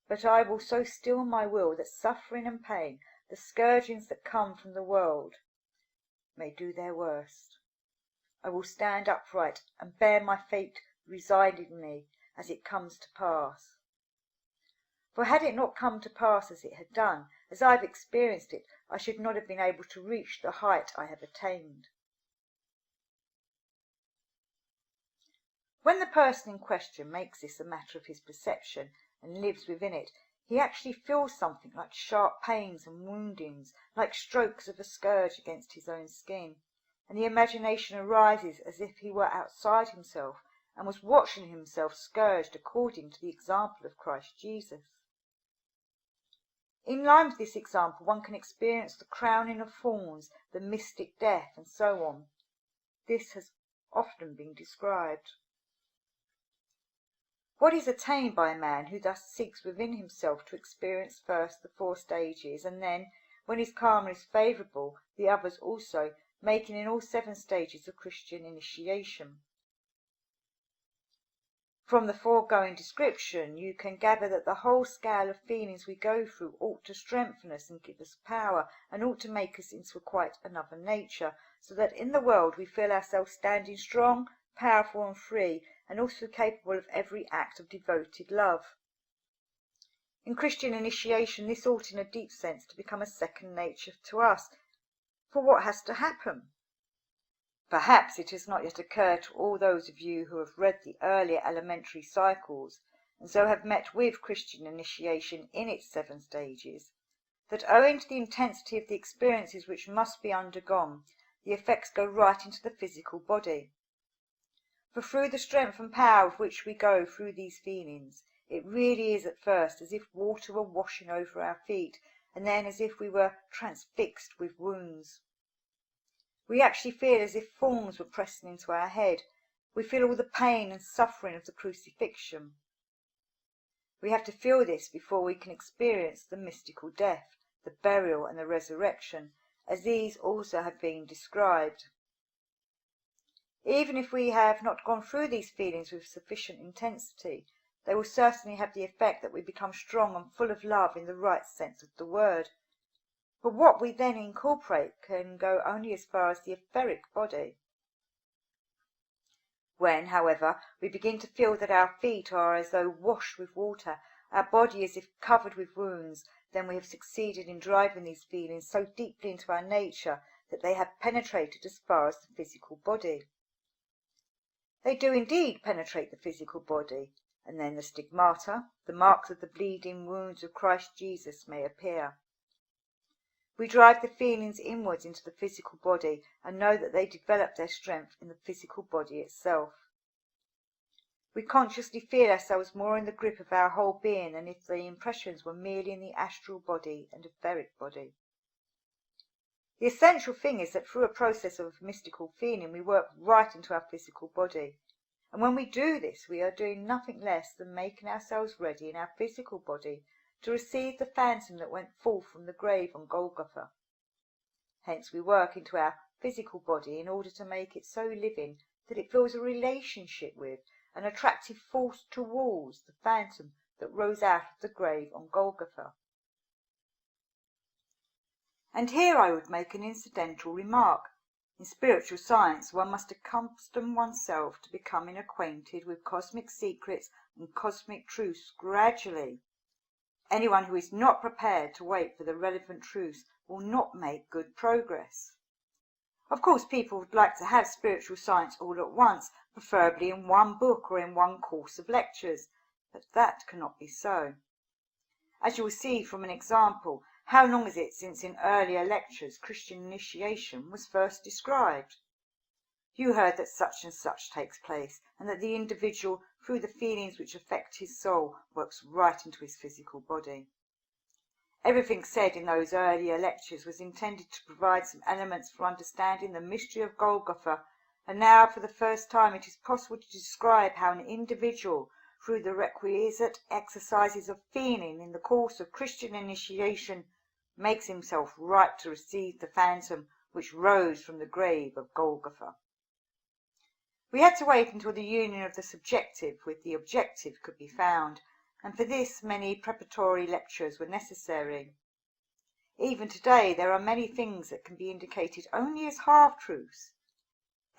But I will so still my will that suffering and pain, the scourgings that come from the world, may do their worst. I will stand upright and bear my fate resignedly as it comes to pass. For had it not come to pass as it had done, as I have experienced it, I should not have been able to reach the height I have attained." When the person in question makes this a matter of his perception and lives within it, he actually feels something like sharp pains and woundings, like strokes of a scourge against his own skin, and the imagination arises as if he were outside himself and was watching himself scourged according to the example of Christ Jesus. In line with this example, one can experience the crowning of thorns, the mystic death, and so on. This has often been described. What is attained by a man who thus seeks within himself to experience first the 4 stages, and then, when his karma is favourable, the others also, making in all 7 stages of Christian initiation? From the foregoing description, you can gather that the whole scale of feelings we go through ought to strengthen us and give us power, and ought to make us into quite another nature, so that in the world we feel ourselves standing strong, powerful and free, and also capable of every act of devoted love. In Christian initiation, this ought in a deep sense to become a second nature to us. For what has to happen? Perhaps it has not yet occurred to all those of you who have read the earlier elementary cycles, and so have met with Christian initiation in its 7 stages, that owing to the intensity of the experiences which must be undergone, the effects go right into the physical body. For through the strength and power with which we go through these feelings, it really is at first as if water were washing over our feet, and then as if we were transfixed with wounds. We actually feel as if thorns were pressing into our head. We feel all the pain and suffering of the crucifixion. We have to feel this before we can experience the mystical death, the burial and the resurrection, as these also have been described. Even if we have not gone through these feelings with sufficient intensity, they will certainly have the effect that we become strong and full of love in the right sense of the word. But what we then incorporate can go only as far as the etheric body. When, however, we begin to feel that our feet are as though washed with water, our body as if covered with wounds, then we have succeeded in driving these feelings so deeply into our nature that they have penetrated as far as the physical body. They do indeed penetrate the physical body, and then the stigmata, the marks of the bleeding wounds of Christ Jesus, may appear. We drive the feelings inwards into the physical body and know that they develop their strength in the physical body itself. We consciously feel ourselves more in the grip of our whole being than if the impressions were merely in the astral body and etheric body. The essential thing is that through a process of mystical feeling we work right into our physical body, and when we do this we are doing nothing less than making ourselves ready in our physical body to receive the phantom that went forth from the grave on Golgotha. Hence we work into our physical body in order to make it so living that it feels a relationship with, an attractive force towards, the phantom that rose out of the grave on Golgotha. And here I would make an incidental remark. In spiritual science one must accustom oneself to becoming acquainted with cosmic secrets and cosmic truths gradually. Anyone who is not prepared to wait for the relevant truths will not make good progress. Of course, people would like to have spiritual science all at once, preferably in one book or in one course of lectures, but that cannot be so. As you will see from an example, how long is it since in earlier lectures Christian initiation was first described? You heard that such and such takes place, and that the individual, through the feelings which affect his soul, works right into his physical body. Everything said in those earlier lectures was intended to provide some elements for understanding the mystery of Golgotha, and now for the first time it is possible to describe how an individual, through the requisite exercises of feeling in the course of Christian initiation, makes himself right to receive the phantom which rose from the grave of Golgotha. We had to wait until the union of the subjective with the objective could be found, and for this many preparatory lectures were necessary. Even today there are many things that can be indicated only as half-truths.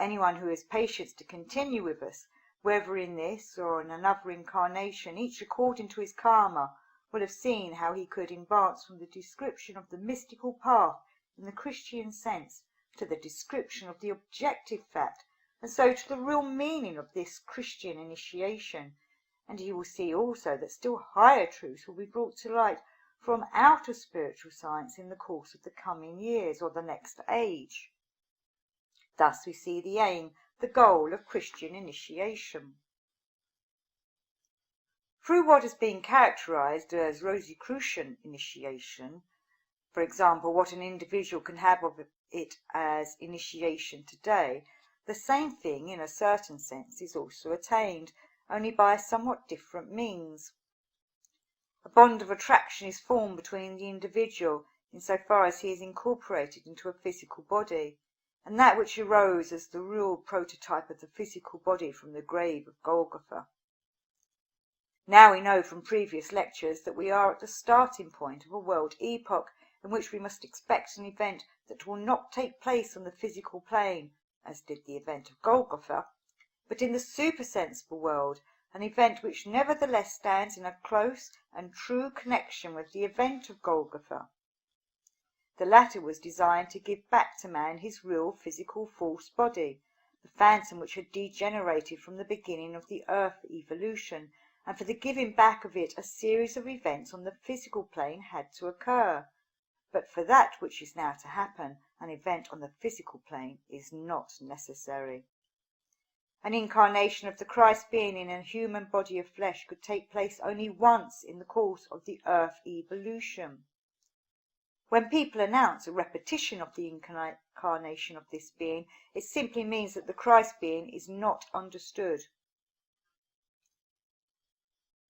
Anyone who has patience to continue with us, whether in this or in another incarnation, each according to his karma, will have seen how he could advance from the description of the mystical path in the Christian sense to the description of the objective fact, and so to the real meaning of this Christian initiation, and he will see also that still higher truths will be brought to light from out of spiritual science in the course of the coming years or the next age. Thus we see the aim, the goal of Christian initiation. Through what has been characterized as Rosicrucian initiation, for example, what an individual can have of it as initiation today, the same thing in a certain sense is also attained, only by a somewhat different means. A bond of attraction is formed between the individual insofar as he is incorporated into a physical body, and that which arose as the real prototype of the physical body from the grave of Golgotha. Now we know from previous lectures that we are at the starting point of a world epoch in which we must expect an event that will not take place on the physical plane, as did the event of Golgotha, but in the supersensible world, an event which nevertheless stands in a close and true connection with the event of Golgotha. The latter was designed to give back to man his real physical false body, the phantom which had degenerated from the beginning of the earth evolution, and for the giving back of it a series of events on the physical plane had to occur. But for that which is now to happen, an event on the physical plane is not necessary. An incarnation of the Christ being in a human body of flesh could take place only once in the course of the earth evolution. When people announce a repetition of the incarnation of this being, it simply means that the Christ being is not understood.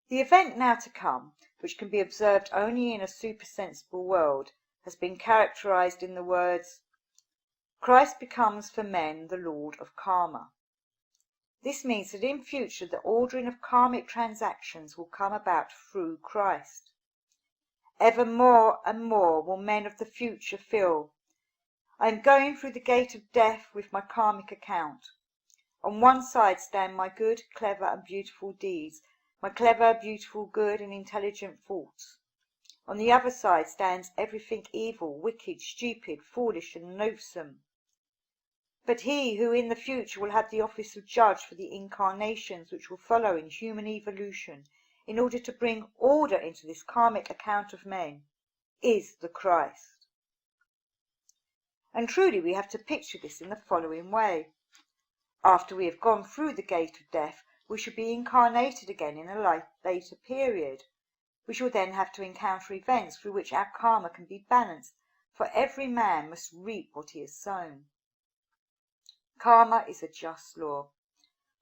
The event now to come, which can be observed only in a supersensible world, has been characterized in the words, Christ becomes for men the Lord of Karma. This means that in future the ordering of karmic transactions will come about through Christ. Ever more and more will men of the future feel, I am going through the gate of death with my karmic account. On one side stand my good, clever and beautiful deeds, my clever, beautiful, good and intelligent thoughts. On the other side stands everything evil, wicked, stupid, foolish and loathsome. But he who in the future will have the office of judge for the incarnations which will follow in human evolution, in order to bring order into this karmic account of men, is the Christ. And truly we have to picture this in the following way. After we have gone through the gate of death, we shall be incarnated again in a later period. We shall then have to encounter events through which our karma can be balanced, for every man must reap what he has sown. Karma is a just law.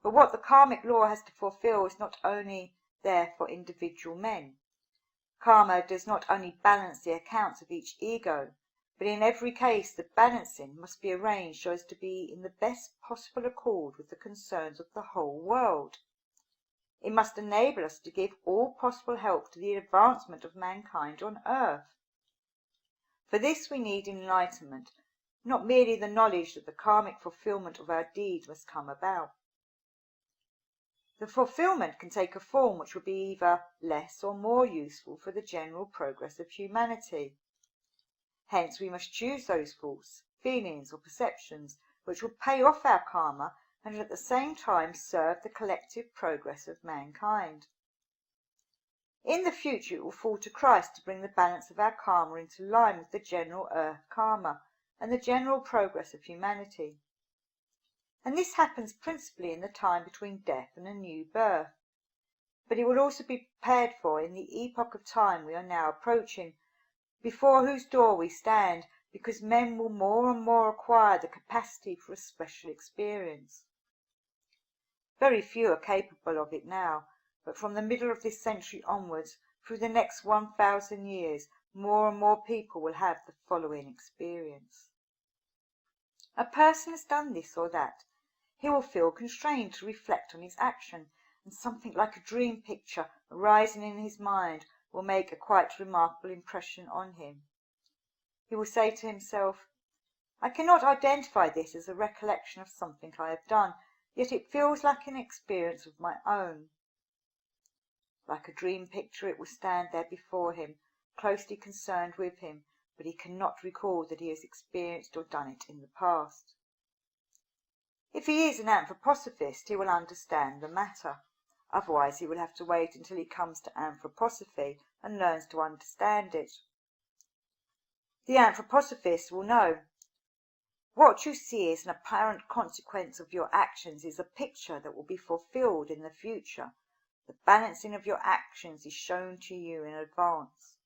But what the karmic law has to fulfill is not only there for individual men. Karma does not only balance the accounts of each ego, but in every case the balancing must be arranged so as to be in the best possible accord with the concerns of the whole world. It must enable us to give all possible help to the advancement of mankind on earth. For this we need enlightenment, not merely the knowledge that the karmic fulfillment of our deeds must come about. The fulfillment can take a form which will be either less or more useful for the general progress of humanity. Hence we must choose those thoughts, feelings or perceptions which will pay off our karma and at the same time serve the collective progress of mankind. In the future it will fall to Christ to bring the balance of our karma into line with the general earth karma and the general progress of humanity. And this happens principally in the time between death and a new birth. But it will also be prepared for in the epoch of time we are now approaching, before whose door we stand, because men will more and more acquire the capacity for a special experience. Very few are capable of it now, but from the middle of this century onwards, through the next 1,000 years, more and more people will have the following experience. A person has done this or that. He will feel constrained to reflect on his action, and something like a dream picture arising in his mind will make a quite remarkable impression on him. He will say to himself, I cannot identify this as a recollection of something I have done, yet it feels like an experience of my own. Like a dream picture it will stand there before him, closely concerned with him, but he cannot recall that he has experienced or done it in the past. If he is an anthroposophist, he will understand the matter. Otherwise he will have to wait until he comes to anthroposophy and learns to understand it. The anthroposophist will know. What you see as an apparent consequence of your actions is a picture that will be fulfilled in the future. The balancing of your actions is shown to you in advance.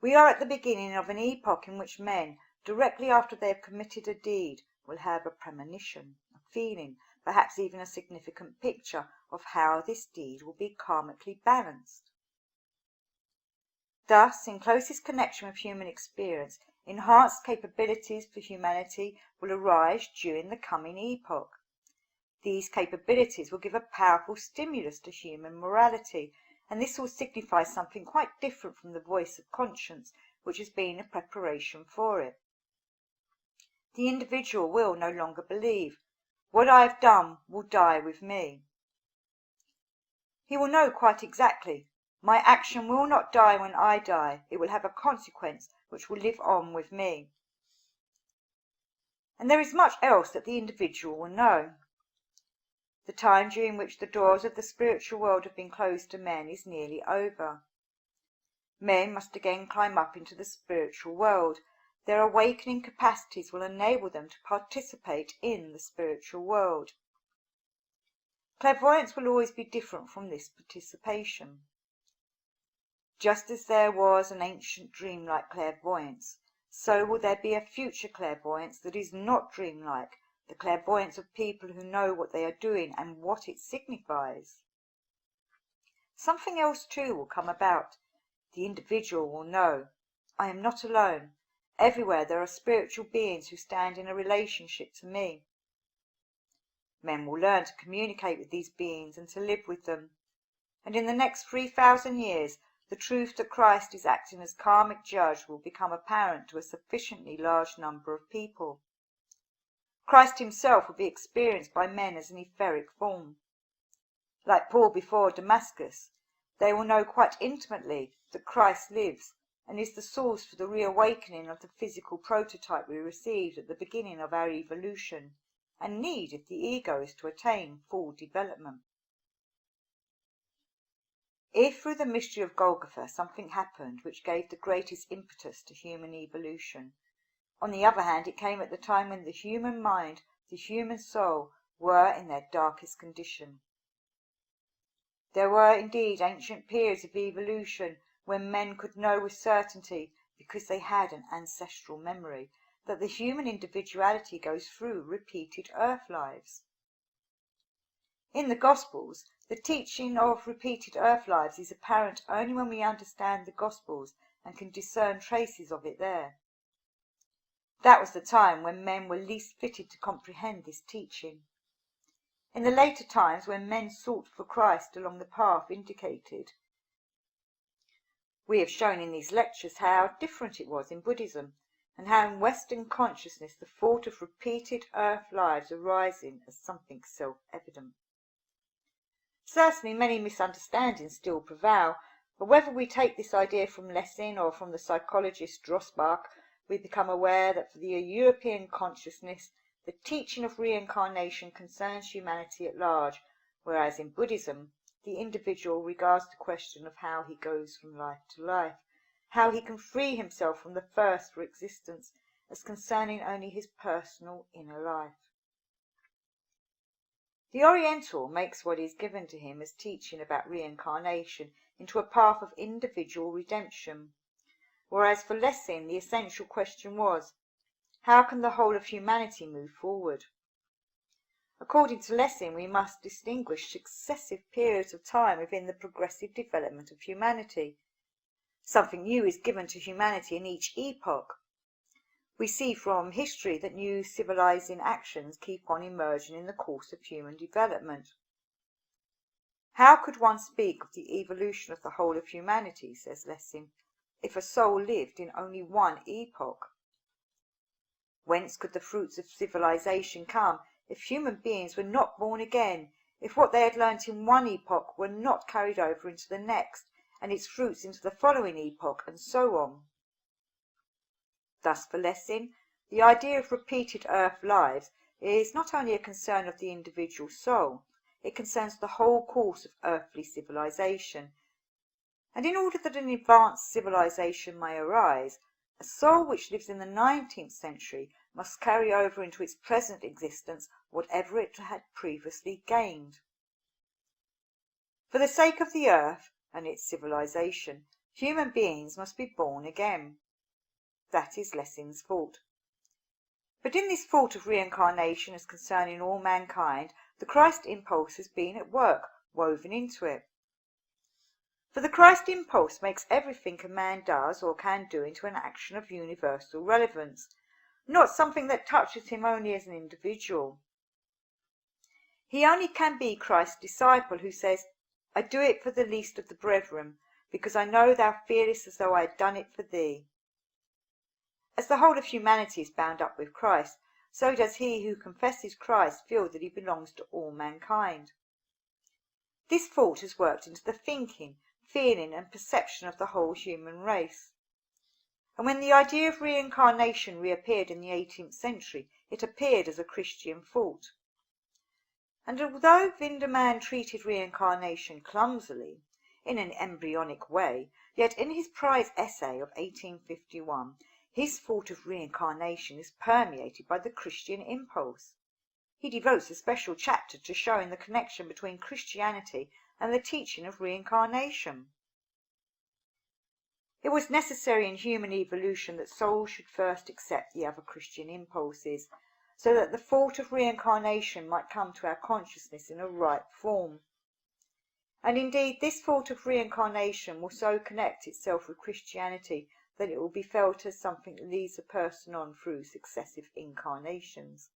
We are at the beginning of an epoch in which men, directly after they have committed a deed, will have a premonition, a feeling, perhaps even a significant picture of how this deed will be karmically balanced. Thus, in closest connection with human experience, enhanced capabilities for humanity will arise during the coming epoch. These capabilities will give a powerful stimulus to human morality, and this will signify something quite different from the voice of conscience, which has been a preparation for it. The individual will no longer believe, "What I have done will die with me." He will know quite exactly, "My action will not die when I die, it will have a consequence which will live on with me." And there is much else that the individual will know. The time during which the doors of the spiritual world have been closed to men is nearly over. Men must again climb up into the spiritual world. Their awakening capacities will enable them to participate in the spiritual world. Clairvoyance will always be different from this participation. Just as there was an ancient dreamlike clairvoyance, so will there be a future clairvoyance that is not dreamlike, the clairvoyance of people who know what they are doing and what it signifies. Something else too will come about. The individual will know, "I am not alone. Everywhere there are spiritual beings who stand in a relationship to me." Men will learn to communicate with these beings and to live with them. And in the next 3,000 years, the truth that Christ is acting as karmic judge will become apparent to a sufficiently large number of people. Christ himself will be experienced by men as an etheric form. Like Paul before Damascus, they will know quite intimately that Christ lives and is the source for the reawakening of the physical prototype we received at the beginning of our evolution, and need if the ego is to attain full development. If through the mystery of Golgotha something happened which gave the greatest impetus to human evolution, on the other hand it came at the time when the human mind, the human soul, were in their darkest condition. There were indeed ancient periods of evolution when men could know with certainty, because they had an ancestral memory, that the human individuality goes through repeated earth lives. In the Gospels, the teaching of repeated earth lives is apparent only when we understand the Gospels and can discern traces of it there. That was the time when men were least fitted to comprehend this teaching. In the later times, when men sought for Christ along the path indicated, we have shown in these lectures how different it was in Buddhism, and how in Western consciousness the thought of repeated earth lives arising as something self-evident. Certainly many misunderstandings still prevail, but whether we take this idea from Lessing or from the psychologist Drossbach, we become aware that for the European consciousness, the teaching of reincarnation concerns humanity at large, whereas in Buddhism, the individual regards the question of how he goes from life to life, how he can free himself from the thirst for existence, as concerning only his personal inner life. The Oriental makes what is given to him as teaching about reincarnation into a path of individual redemption, whereas for Lessing the essential question was, how can the whole of humanity move forward? According to Lessing, we must distinguish successive periods of time within the progressive development of humanity. Something new is given to humanity in each epoch. We see from history that new civilizing actions keep on emerging in the course of human development. How could one speak of the evolution of the whole of humanity, says Lessing, if a soul lived in only one epoch? Whence could the fruits of civilization come if human beings were not born again, if what they had learnt in one epoch were not carried over into the next, and its fruits into the following epoch, and so on? Thus for Lessing, the idea of repeated earth lives is not only a concern of the individual soul, it concerns the whole course of earthly civilization. And in order that an advanced civilization may arise, a soul which lives in the 19th century must carry over into its present existence whatever it had previously gained. For the sake of the earth and its civilization, human beings must be born again. That is Lessing's thought. But in this thought of reincarnation as concerning all mankind, the Christ impulse has been at work, woven into it. For the Christ impulse makes everything a man does or can do into an action of universal relevance, not something that touches him only as an individual. He only can be Christ's disciple who says, "I do it for the least of the brethren, because I know thou feelest as though I had done it for thee." As the whole of humanity is bound up with Christ, so does he who confesses Christ feel that he belongs to all mankind. This thought has worked into the thinking, feeling and perception of the whole human race. And when the idea of reincarnation reappeared in the 18th century, it appeared as a Christian thought. And although Vinderman treated reincarnation clumsily, in an embryonic way, yet in his prize essay of 1851, his thought of reincarnation is permeated by the Christian impulse. He devotes a special chapter to showing the connection between Christianity and the teaching of reincarnation. It was necessary in human evolution that souls should first accept the other Christian impulses, so that the thought of reincarnation might come to our consciousness in a right form. And indeed this thought of reincarnation will so connect itself with Christianity that it will be felt as something that leads a person on through successive incarnations.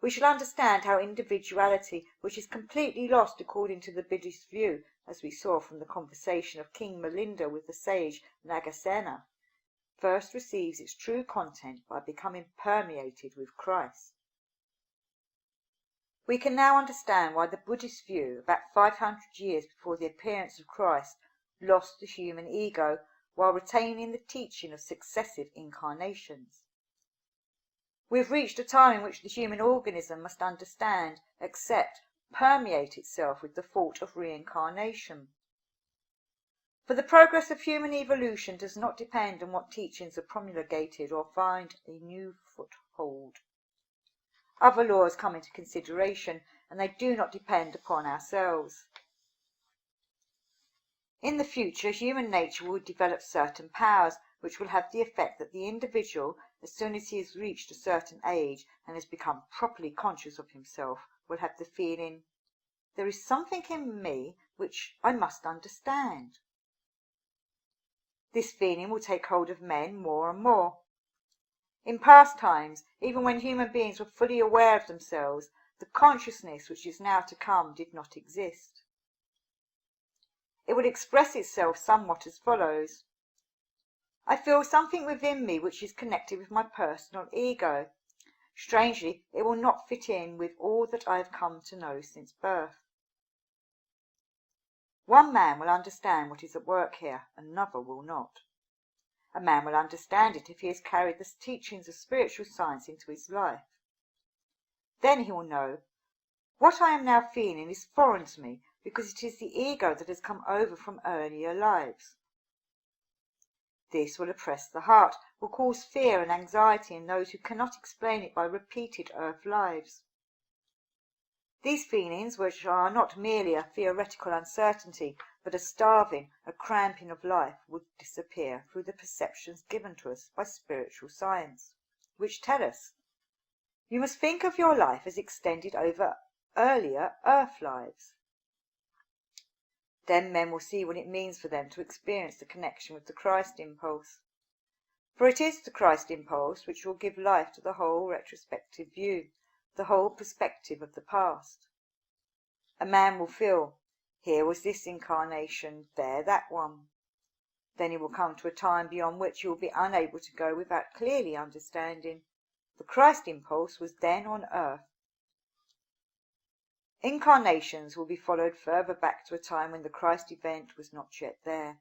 We shall understand how individuality, which is completely lost according to the Buddhist view, as we saw from the conversation of King Milinda with the sage Nagasena, first receives its true content by becoming permeated with Christ. We can now understand why the Buddhist view, about 500 years before the appearance of Christ, lost the human ego while retaining the teaching of successive incarnations. We have reached a time in which the human organism must understand, accept, permeate itself with the thought of reincarnation. For the progress of human evolution does not depend on what teachings are promulgated or find a new foothold. Other laws come into consideration, and they do not depend upon ourselves. In the future, human nature will develop certain powers which will have the effect that the individual, as soon as he has reached a certain age and has become properly conscious of himself, will have the feeling, "There is something in me which I must understand." This feeling will take hold of men more and more. In past times, even when human beings were fully aware of themselves, the consciousness which is now to come did not exist. It would express itself somewhat as follows: I feel something within me which is connected with my personal ego. Strangely, it will not fit in with all that I have come to know since birth. One man will understand what is at work here, another will not. A man will understand it if he has carried the teachings of spiritual science into his life. Then he will know, what I am now feeling is foreign to me, because it is the ego that has come over from earlier lives. This will oppress the heart, will cause fear and anxiety in those who cannot explain it by repeated earth lives. These feelings, which are not merely a theoretical uncertainty, but a starving, a cramping of life, would disappear through the perceptions given to us by spiritual science, which tell us, you must think of your life as extended over earlier earth lives. Then men will see what it means for them to experience the connection with the Christ impulse. For it is the Christ impulse which will give life to the whole retrospective view, the whole perspective of the past. A man will feel, here was this incarnation, there that one. Then he will come to a time beyond which he will be unable to go without clearly understanding, the Christ impulse was then on earth. Incarnations will be followed further back to a time when the Christ event was not yet there.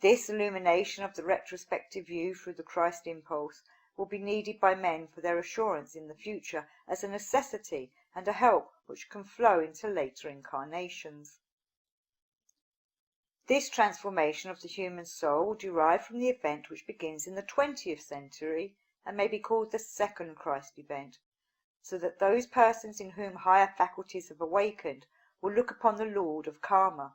This illumination of the retrospective view through the Christ impulse will be needed by men for their assurance in the future as a necessity and a help which can flow into later incarnations. This transformation of the human soul will derive from the event which begins in the 20th century and may be called the second Christ event, so that those persons in whom higher faculties have awakened will look upon the Lord of Karma.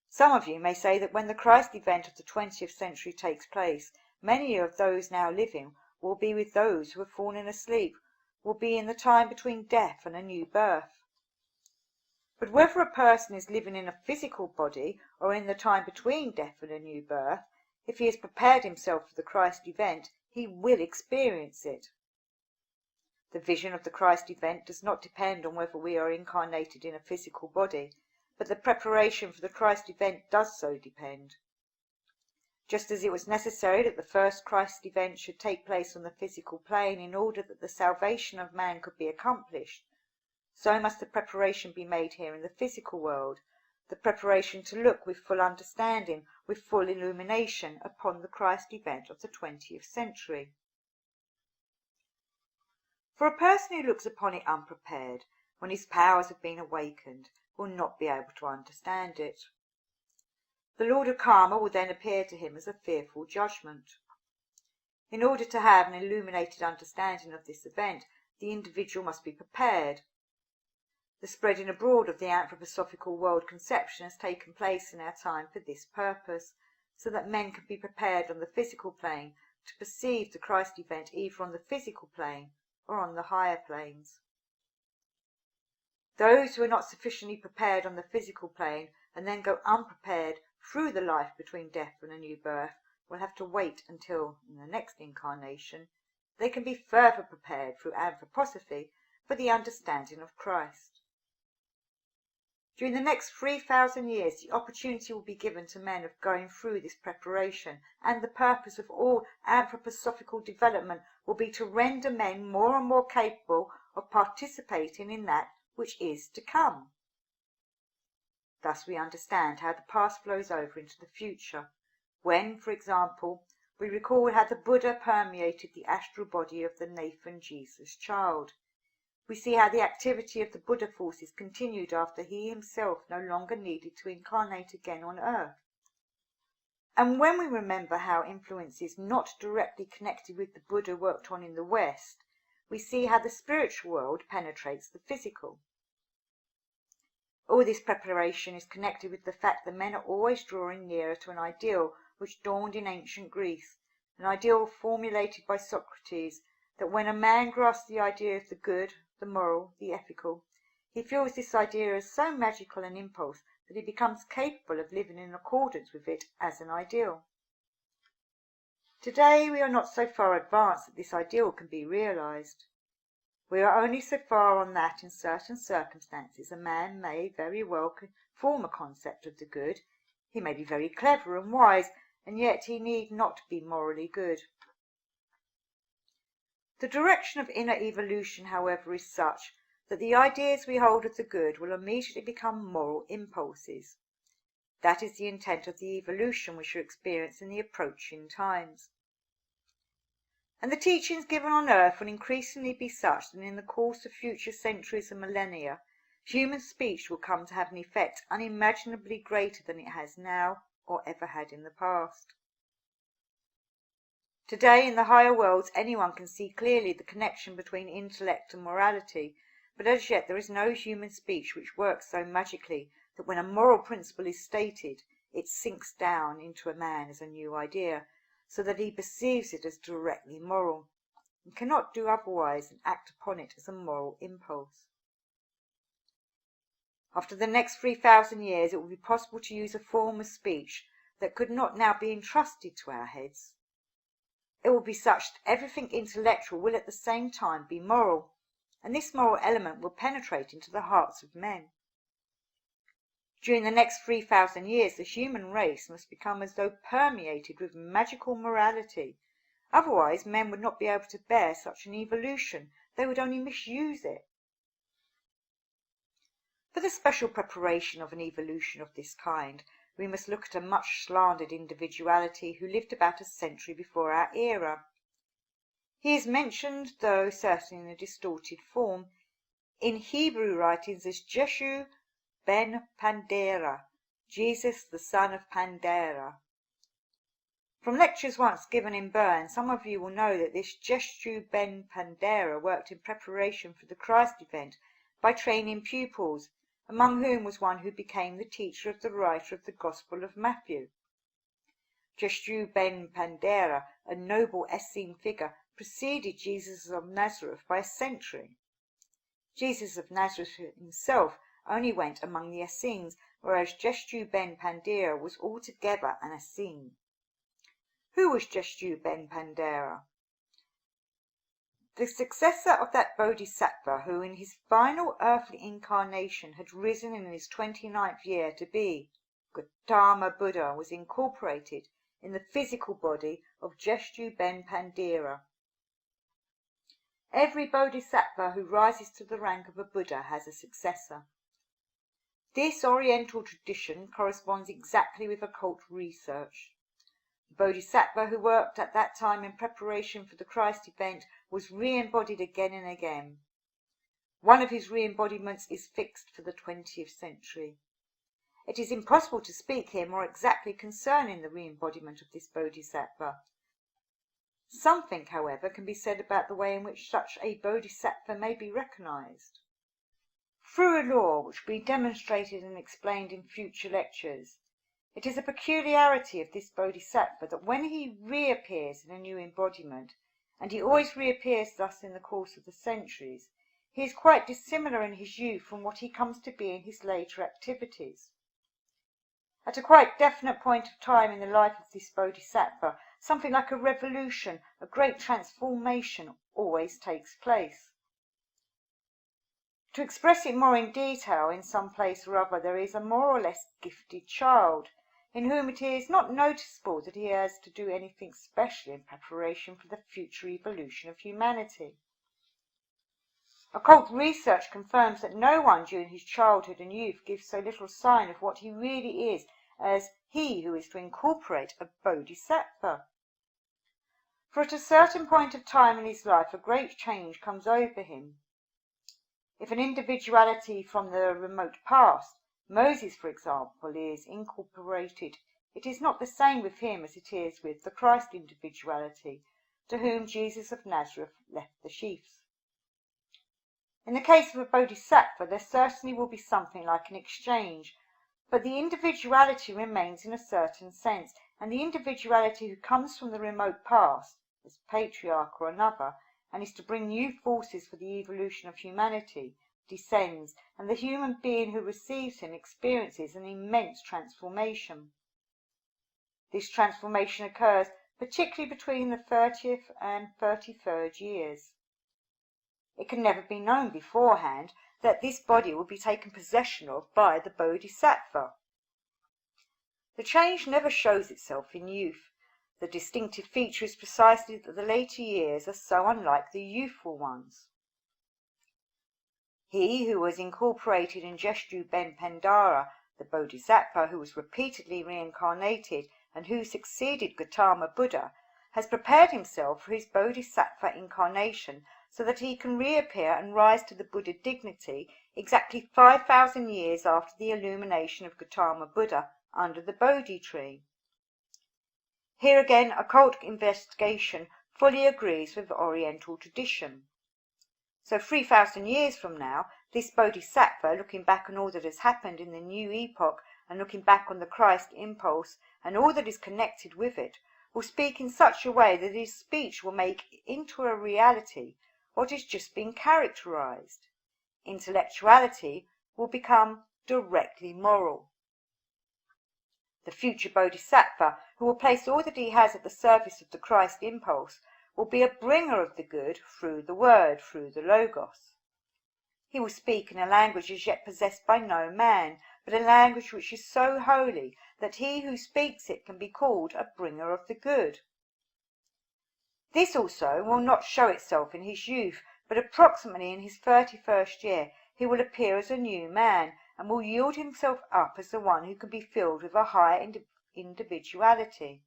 Some of you may say that when the Christ event of the 20th century takes place, many of those now living will be with those who have fallen asleep, will be in the time between death and a new birth. But whether a person is living in a physical body or in the time between death and a new birth, if he has prepared himself for the Christ event, he will experience it. The vision of the Christ event does not depend on whether we are incarnated in a physical body, but the preparation for the Christ event does so depend. Just as it was necessary that the first Christ event should take place on the physical plane in order that the salvation of man could be accomplished, so must the preparation be made here in the physical world, the preparation to look with full understanding, with full illumination, upon the Christ event of the 20th century. For a person who looks upon it unprepared, when his powers have been awakened, will not be able to understand it. The Lord of Karma will then appear to him as a fearful judgment. In order to have an illuminated understanding of this event, the individual must be prepared. The spreading abroad of the anthroposophical world conception has taken place in our time for this purpose, so that men can be prepared on the physical plane to perceive the Christ event either on the physical plane or on the higher planes. Those who are not sufficiently prepared on the physical plane and then go unprepared through the life between death and a new birth will have to wait until, in the next incarnation, they can be further prepared through anthroposophy for the understanding of Christ. During the next 3,000 years, the opportunity will be given to men of going through this preparation, and the purpose of all anthroposophical development will be to render men more and more capable of participating in that which is to come. Thus we understand how the past flows over into the future, when, for example, we recall how the Buddha permeated the astral body of the Nathan Jesus child. We see how the activity of the Buddha forces continued after he himself no longer needed to incarnate again on earth. And when we remember how influences not directly connected with the Buddha worked on in the West, we see how the spiritual world penetrates the physical. All this preparation is connected with the fact that men are always drawing nearer to an ideal which dawned in ancient Greece, an ideal formulated by Socrates, that when a man grasps the idea of the good, the moral, the ethical, he feels this idea as so magical an impulse that he becomes capable of living in accordance with it as an ideal. Today we are not so far advanced that this ideal can be realized. We are only so far on that in certain circumstances a man may very well form a concept of the good. He may be very clever and wise, and yet he need not be morally good. The direction of inner evolution, however, is such that the ideas we hold of the good will immediately become moral impulses. That is the intent of the evolution we shall experience in the approaching times. And the teachings given on earth will increasingly be such that in the course of future centuries and millennia, human speech will come to have an effect unimaginably greater than it has now or ever had in the past. Today, in the higher worlds, anyone can see clearly the connection between intellect and morality, but as yet there is no human speech which works so magically that when a moral principle is stated, it sinks down into a man as a new idea, so that he perceives it as directly moral, and cannot do otherwise than act upon it as a moral impulse. After the next 3,000 years, it will be possible to use a form of speech that could not now be entrusted to our heads. It will be such that everything intellectual will at the same time be moral, and this moral element will penetrate into the hearts of men. During the next 3,000 years, the human race must become as though permeated with magical morality. Otherwise, men would not be able to bear such an evolution. They would only misuse it. For the special preparation of an evolution of this kind, we must look at a much slandered individuality who lived about a century before our era. He is mentioned, though certainly in a distorted form, in Hebrew writings as Jeshu ben Pandera, Jesus the son of Pandera. From lectures once given in Bern, some of you will know that this Jeshu ben Pandera worked in preparation for the Christ event by training pupils, among whom was one who became the teacher of the writer of the Gospel of Matthew. Jeshu ben Pandera, a noble Essene figure, preceded Jesus of Nazareth by a century. Jesus of Nazareth himself only went among the Essenes, whereas Jesu ben Pandera was altogether an Essene. Who was Jesu ben Pandera? The successor of that Bodhisattva who in his final earthly incarnation had risen in his 29th year to be Gautama Buddha was incorporated in the physical body of Jesu ben Pandera. Every Bodhisattva who rises to the rank of a Buddha has a successor. This Oriental tradition corresponds exactly with occult research. The Bodhisattva who worked at that time in preparation for the Christ event was re-embodied again and again. One of his re-embodiments is fixed for the 20th century. It is impossible to speak here more exactly concerning the re-embodiment of this Bodhisattva. Something, however, can be said about the way in which such a Bodhisattva may be recognized. Through a law which will be demonstrated and explained in future lectures, it is a peculiarity of this Bodhisattva that when he reappears in a new embodiment, and he always reappears thus in the course of the centuries, he is quite dissimilar in his youth from what he comes to be in his later activities. At a quite definite point of time in the life of this Bodhisattva, something like a revolution, a great transformation, always takes place. To express it more in detail, in some place or other there is a more or less gifted child, in whom it is not noticeable that he has to do anything special in preparation for the future evolution of humanity. Occult research confirms that no one during his childhood and youth gives so little sign of what he really is as he who is to incorporate a Bodhisattva. For at a certain point of time in his life a great change comes over him. If an individuality from the remote past, Moses for example, is incorporated, it is not the same with him as it is with the Christ individuality, to whom Jesus of Nazareth left the sheaths. In the case of a Bodhisattva there certainly will be something like an exchange, but the individuality remains in a certain sense, and the individuality who comes from the remote past, as patriarch or another, and is to bring new forces for the evolution of humanity, descends, and the human being who receives him experiences an immense transformation. This transformation occurs particularly between the 30th and 33rd years. It can never be known beforehand that this body will be taken possession of by the Bodhisattva. The change never shows itself in youth. The distinctive feature is precisely that the later years are so unlike the youthful ones. He who was incorporated in Jesu ben Pandara, the Bodhisattva who was repeatedly reincarnated and who succeeded Gautama Buddha, has prepared himself for his Bodhisattva incarnation so that he can reappear and rise to the Buddha dignity exactly 5,000 years after the illumination of Gautama Buddha under the Bodhi tree. Here again occult investigation fully agrees with Oriental tradition. So 3,000 years from now, this Bodhisattva, looking back on all that has happened in the new epoch and looking back on the Christ impulse and all that is connected with it, will speak in such a way that his speech will make into a reality what has just been characterized. Intellectuality will become directly moral. The future Bodhisattva, who will place all that he has at the service of the Christ impulse, will be a bringer of the good through the word, through the Logos. He will speak in a language as yet possessed by no man, but a language which is so holy that he who speaks it can be called a bringer of the good. This also will not show itself in his youth, but approximately in his 31st year he will appear as a new man, and will yield himself up as the one who can be filled with a higher individuality.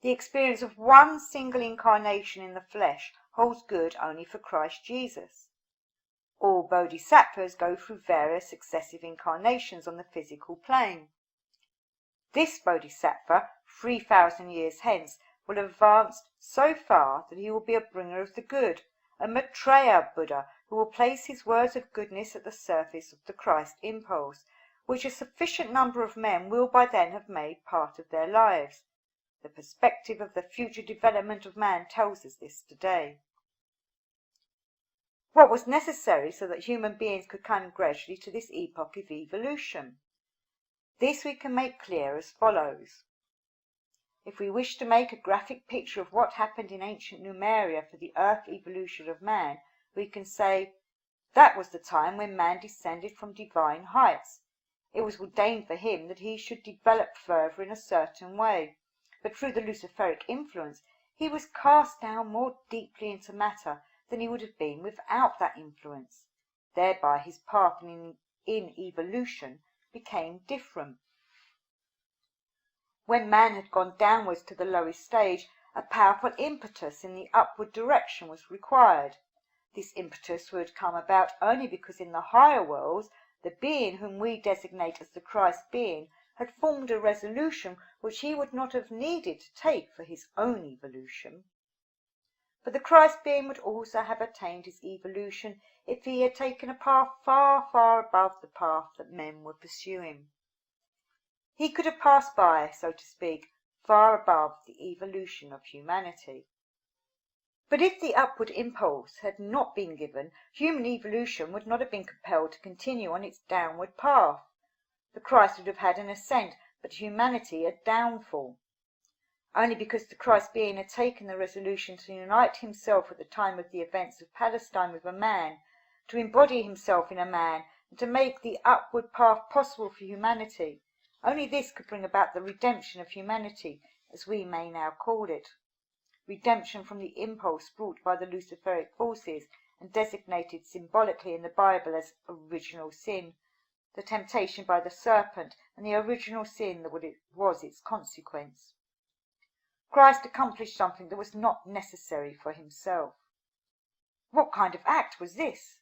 The experience of one single incarnation in the flesh holds good only for Christ Jesus. All bodhisattvas go through various successive incarnations on the physical plane. This bodhisattva, 3,000 years hence, will have advanced so far that he will be a bringer of the good, a Maitreya Buddha who will place his words of goodness at the surface of the Christ impulse, which a sufficient number of men will by then have made part of their lives. The perspective of the future development of man tells us this today. What was necessary so that human beings could come gradually to this epoch of evolution? This we can make clear as follows. If we wish to make a graphic picture of what happened in ancient Numeria for the earth evolution of man, we can say, that was the time when man descended from divine heights. It was ordained for him that he should develop further in a certain way, but through the Luciferic influence he was cast down more deeply into matter than he would have been without that influence. Thereby his path in evolution became different. When man had gone downwards to the lowest stage, a powerful impetus in the upward direction was required. This impetus would come about only because in the higher worlds the being whom we designate as the Christ being had formed a resolution which he would not have needed to take for his own evolution. But the Christ being would also have attained his evolution if he had taken a path far, far above the path that men were pursuing. He could have passed by, so to speak, far above the evolution of humanity. But if the upward impulse had not been given, human evolution would not have been compelled to continue on its downward path. The Christ would have had an ascent, but humanity a downfall. Only because the Christ being had taken the resolution to unite himself at the time of the events of Palestine with a man, to embody himself in a man, and to make the upward path possible for humanity, only this could bring about the redemption of humanity, as we may now call it. Redemption from the impulse brought by the Luciferic forces and designated symbolically in the Bible as original sin, the temptation by the serpent and the original sin that was its consequence. Christ accomplished something that was not necessary for himself. What kind of act was this?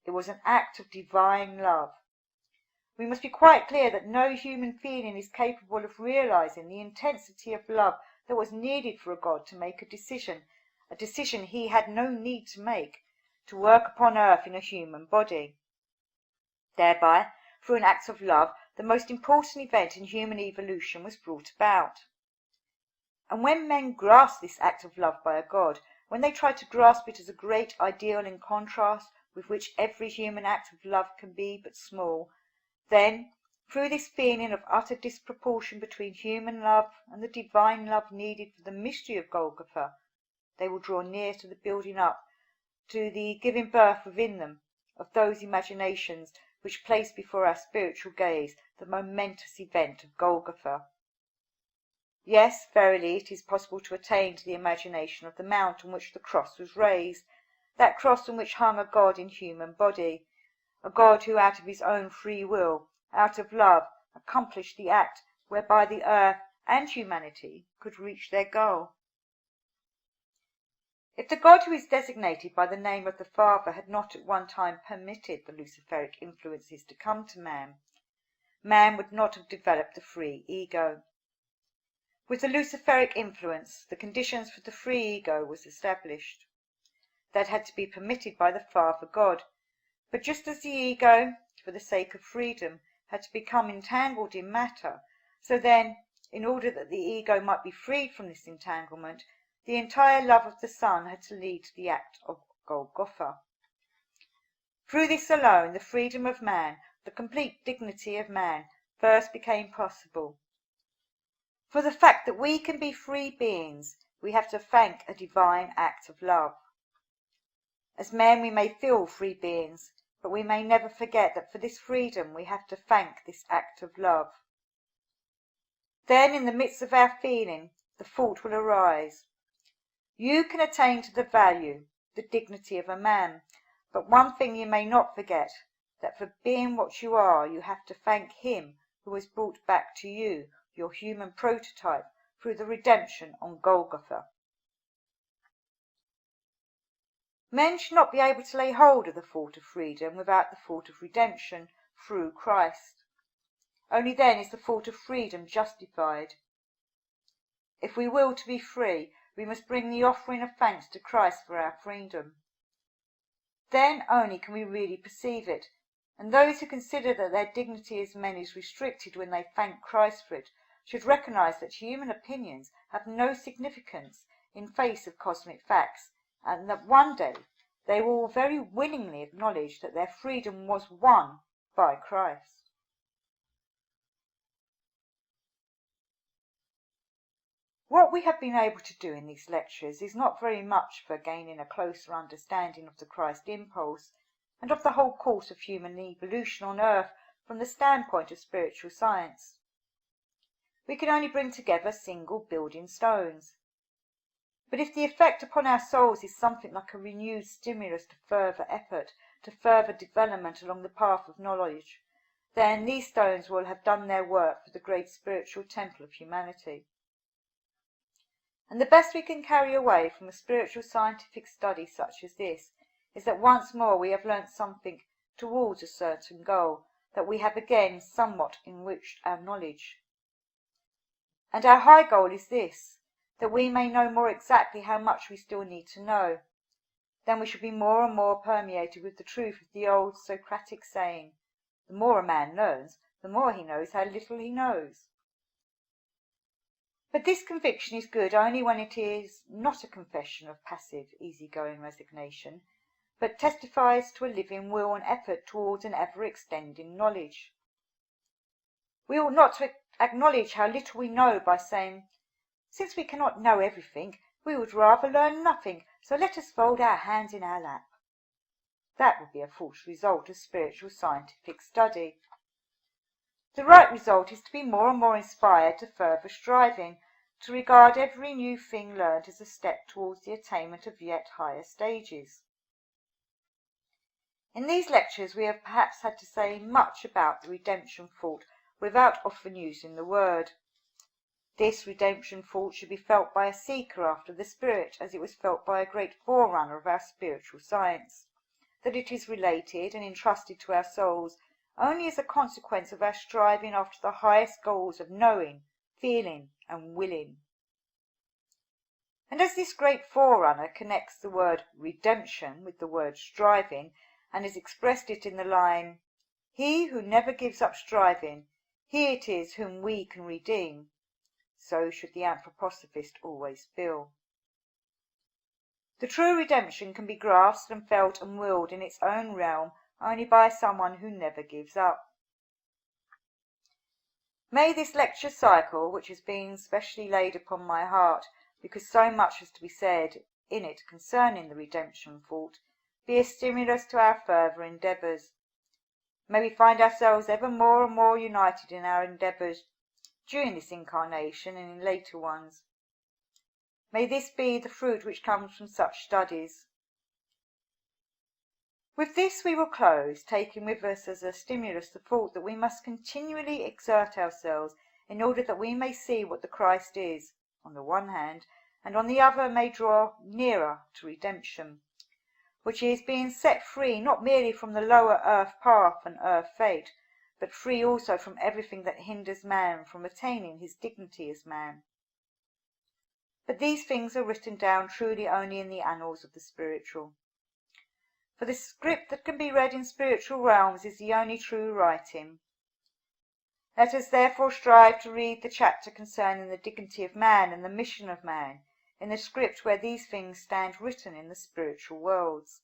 It was an act of divine love. We must be quite clear that no human feeling is capable of realizing the intensity of love that was needed for a God to make a decision he had no need to make, to work upon earth in a human body. Thereby, through an act of love, the most important event in human evolution was brought about. And when men grasp this act of love by a God, when they try to grasp it as a great ideal in contrast with which every human act of love can be but small, then, through this feeling of utter disproportion between human love and the divine love needed for the mystery of Golgotha, they will draw near to the building up, to the giving birth within them of those imaginations which place before our spiritual gaze the momentous event of Golgotha. Yes, verily, it is possible to attain to the imagination of the mount on which the cross was raised, that cross on which hung a God in human body, a God who out of his own free will, out of love, accomplished the act whereby the earth and humanity could reach their goal. If the God who is designated by the name of the Father had not at one time permitted the Luciferic influences to come to man, man would not have developed the free ego. With the Luciferic influence, the conditions for the free ego was established. That had to be permitted by the Father God. But just as the ego, for the sake of freedom, had to become entangled in matter, so then, in order that the ego might be freed from this entanglement, the entire love of the Son had to lead to the act of Golgotha. Through this alone, the freedom of man, the complete dignity of man, first became possible. For the fact that we can be free beings, we have to thank a divine act of love. As men we may feel free beings, but we may never forget that for this freedom we have to thank this act of love. Then, in the midst of our feeling, the thought will arise. You can attain to the value, the dignity of a man, but one thing you may not forget, that for being what you are, you have to thank him who has brought back to you your human prototype through the redemption on Golgotha. Men should not be able to lay hold of the thought of freedom without the thought of redemption through Christ. Only then is the thought of freedom justified. If we will to be free, we must bring the offering of thanks to Christ for our freedom. Then only can we really perceive it, and those who consider that their dignity as men is restricted when they thank Christ for it should recognize that human opinions have no significance in face of cosmic facts, and that one day they will very willingly acknowledge that their freedom was won by Christ. What we have been able to do in these lectures is not very much for gaining a closer understanding of the Christ impulse and of the whole course of human evolution on earth from the standpoint of spiritual science. We can only bring together single building stones. But if the effect upon our souls is something like a renewed stimulus to further effort, to further development along the path of knowledge, then these stones will have done their work for the great spiritual temple of humanity. And the best we can carry away from a spiritual scientific study such as this is that once more we have learnt something towards a certain goal, that we have again somewhat enriched our knowledge. And our high goal is this, that we may know more exactly how much we still need to know. Then we shall be more and more permeated with the truth of the old Socratic saying, the more a man learns, the more he knows how little he knows. But this conviction is good only when it is not a confession of passive, easygoing resignation, but testifies to a living will and effort towards an ever-extending knowledge. We ought not to acknowledge how little we know by saying, since we cannot know everything, we would rather learn nothing, so let us fold our hands in our lap. That would be a false result of spiritual scientific study. The right result is to be more and more inspired to further striving, to regard every new thing learned as a step towards the attainment of yet higher stages. In these lectures we have perhaps had to say much about the redemption thought without often using the word. This redemption thought should be felt by a seeker after the Spirit as it was felt by a great forerunner of our spiritual science, that it is related and entrusted to our souls only as a consequence of our striving after the highest goals of knowing, feeling, and willing. And as this great forerunner connects the word redemption with the word striving, and has expressed it in the line, "He who never gives up striving, he it is whom we can redeem," so should the anthroposophist always feel. The true redemption can be grasped and felt and willed in its own realm only by someone who never gives up. May this lecture cycle, which has been specially laid upon my heart because so much has to be said in it concerning the redemption thought, be a stimulus to our further endeavours. May we find ourselves ever more and more united in our endeavours during this incarnation and in later ones. May this be the fruit which comes from such studies. With this we will close, taking with us as a stimulus the thought that we must continually exert ourselves in order that we may see what the Christ is, on the one hand, and on the other may draw nearer to redemption, which is being set free not merely from the lower earth path and earth fate, but free also from everything that hinders man from attaining his dignity as man. But these things are written down truly only in the annals of the spiritual. For the script that can be read in spiritual realms is the only true writing. Let us therefore strive to read the chapter concerning the dignity of man and the mission of man, in the script where these things stand written in the spiritual worlds.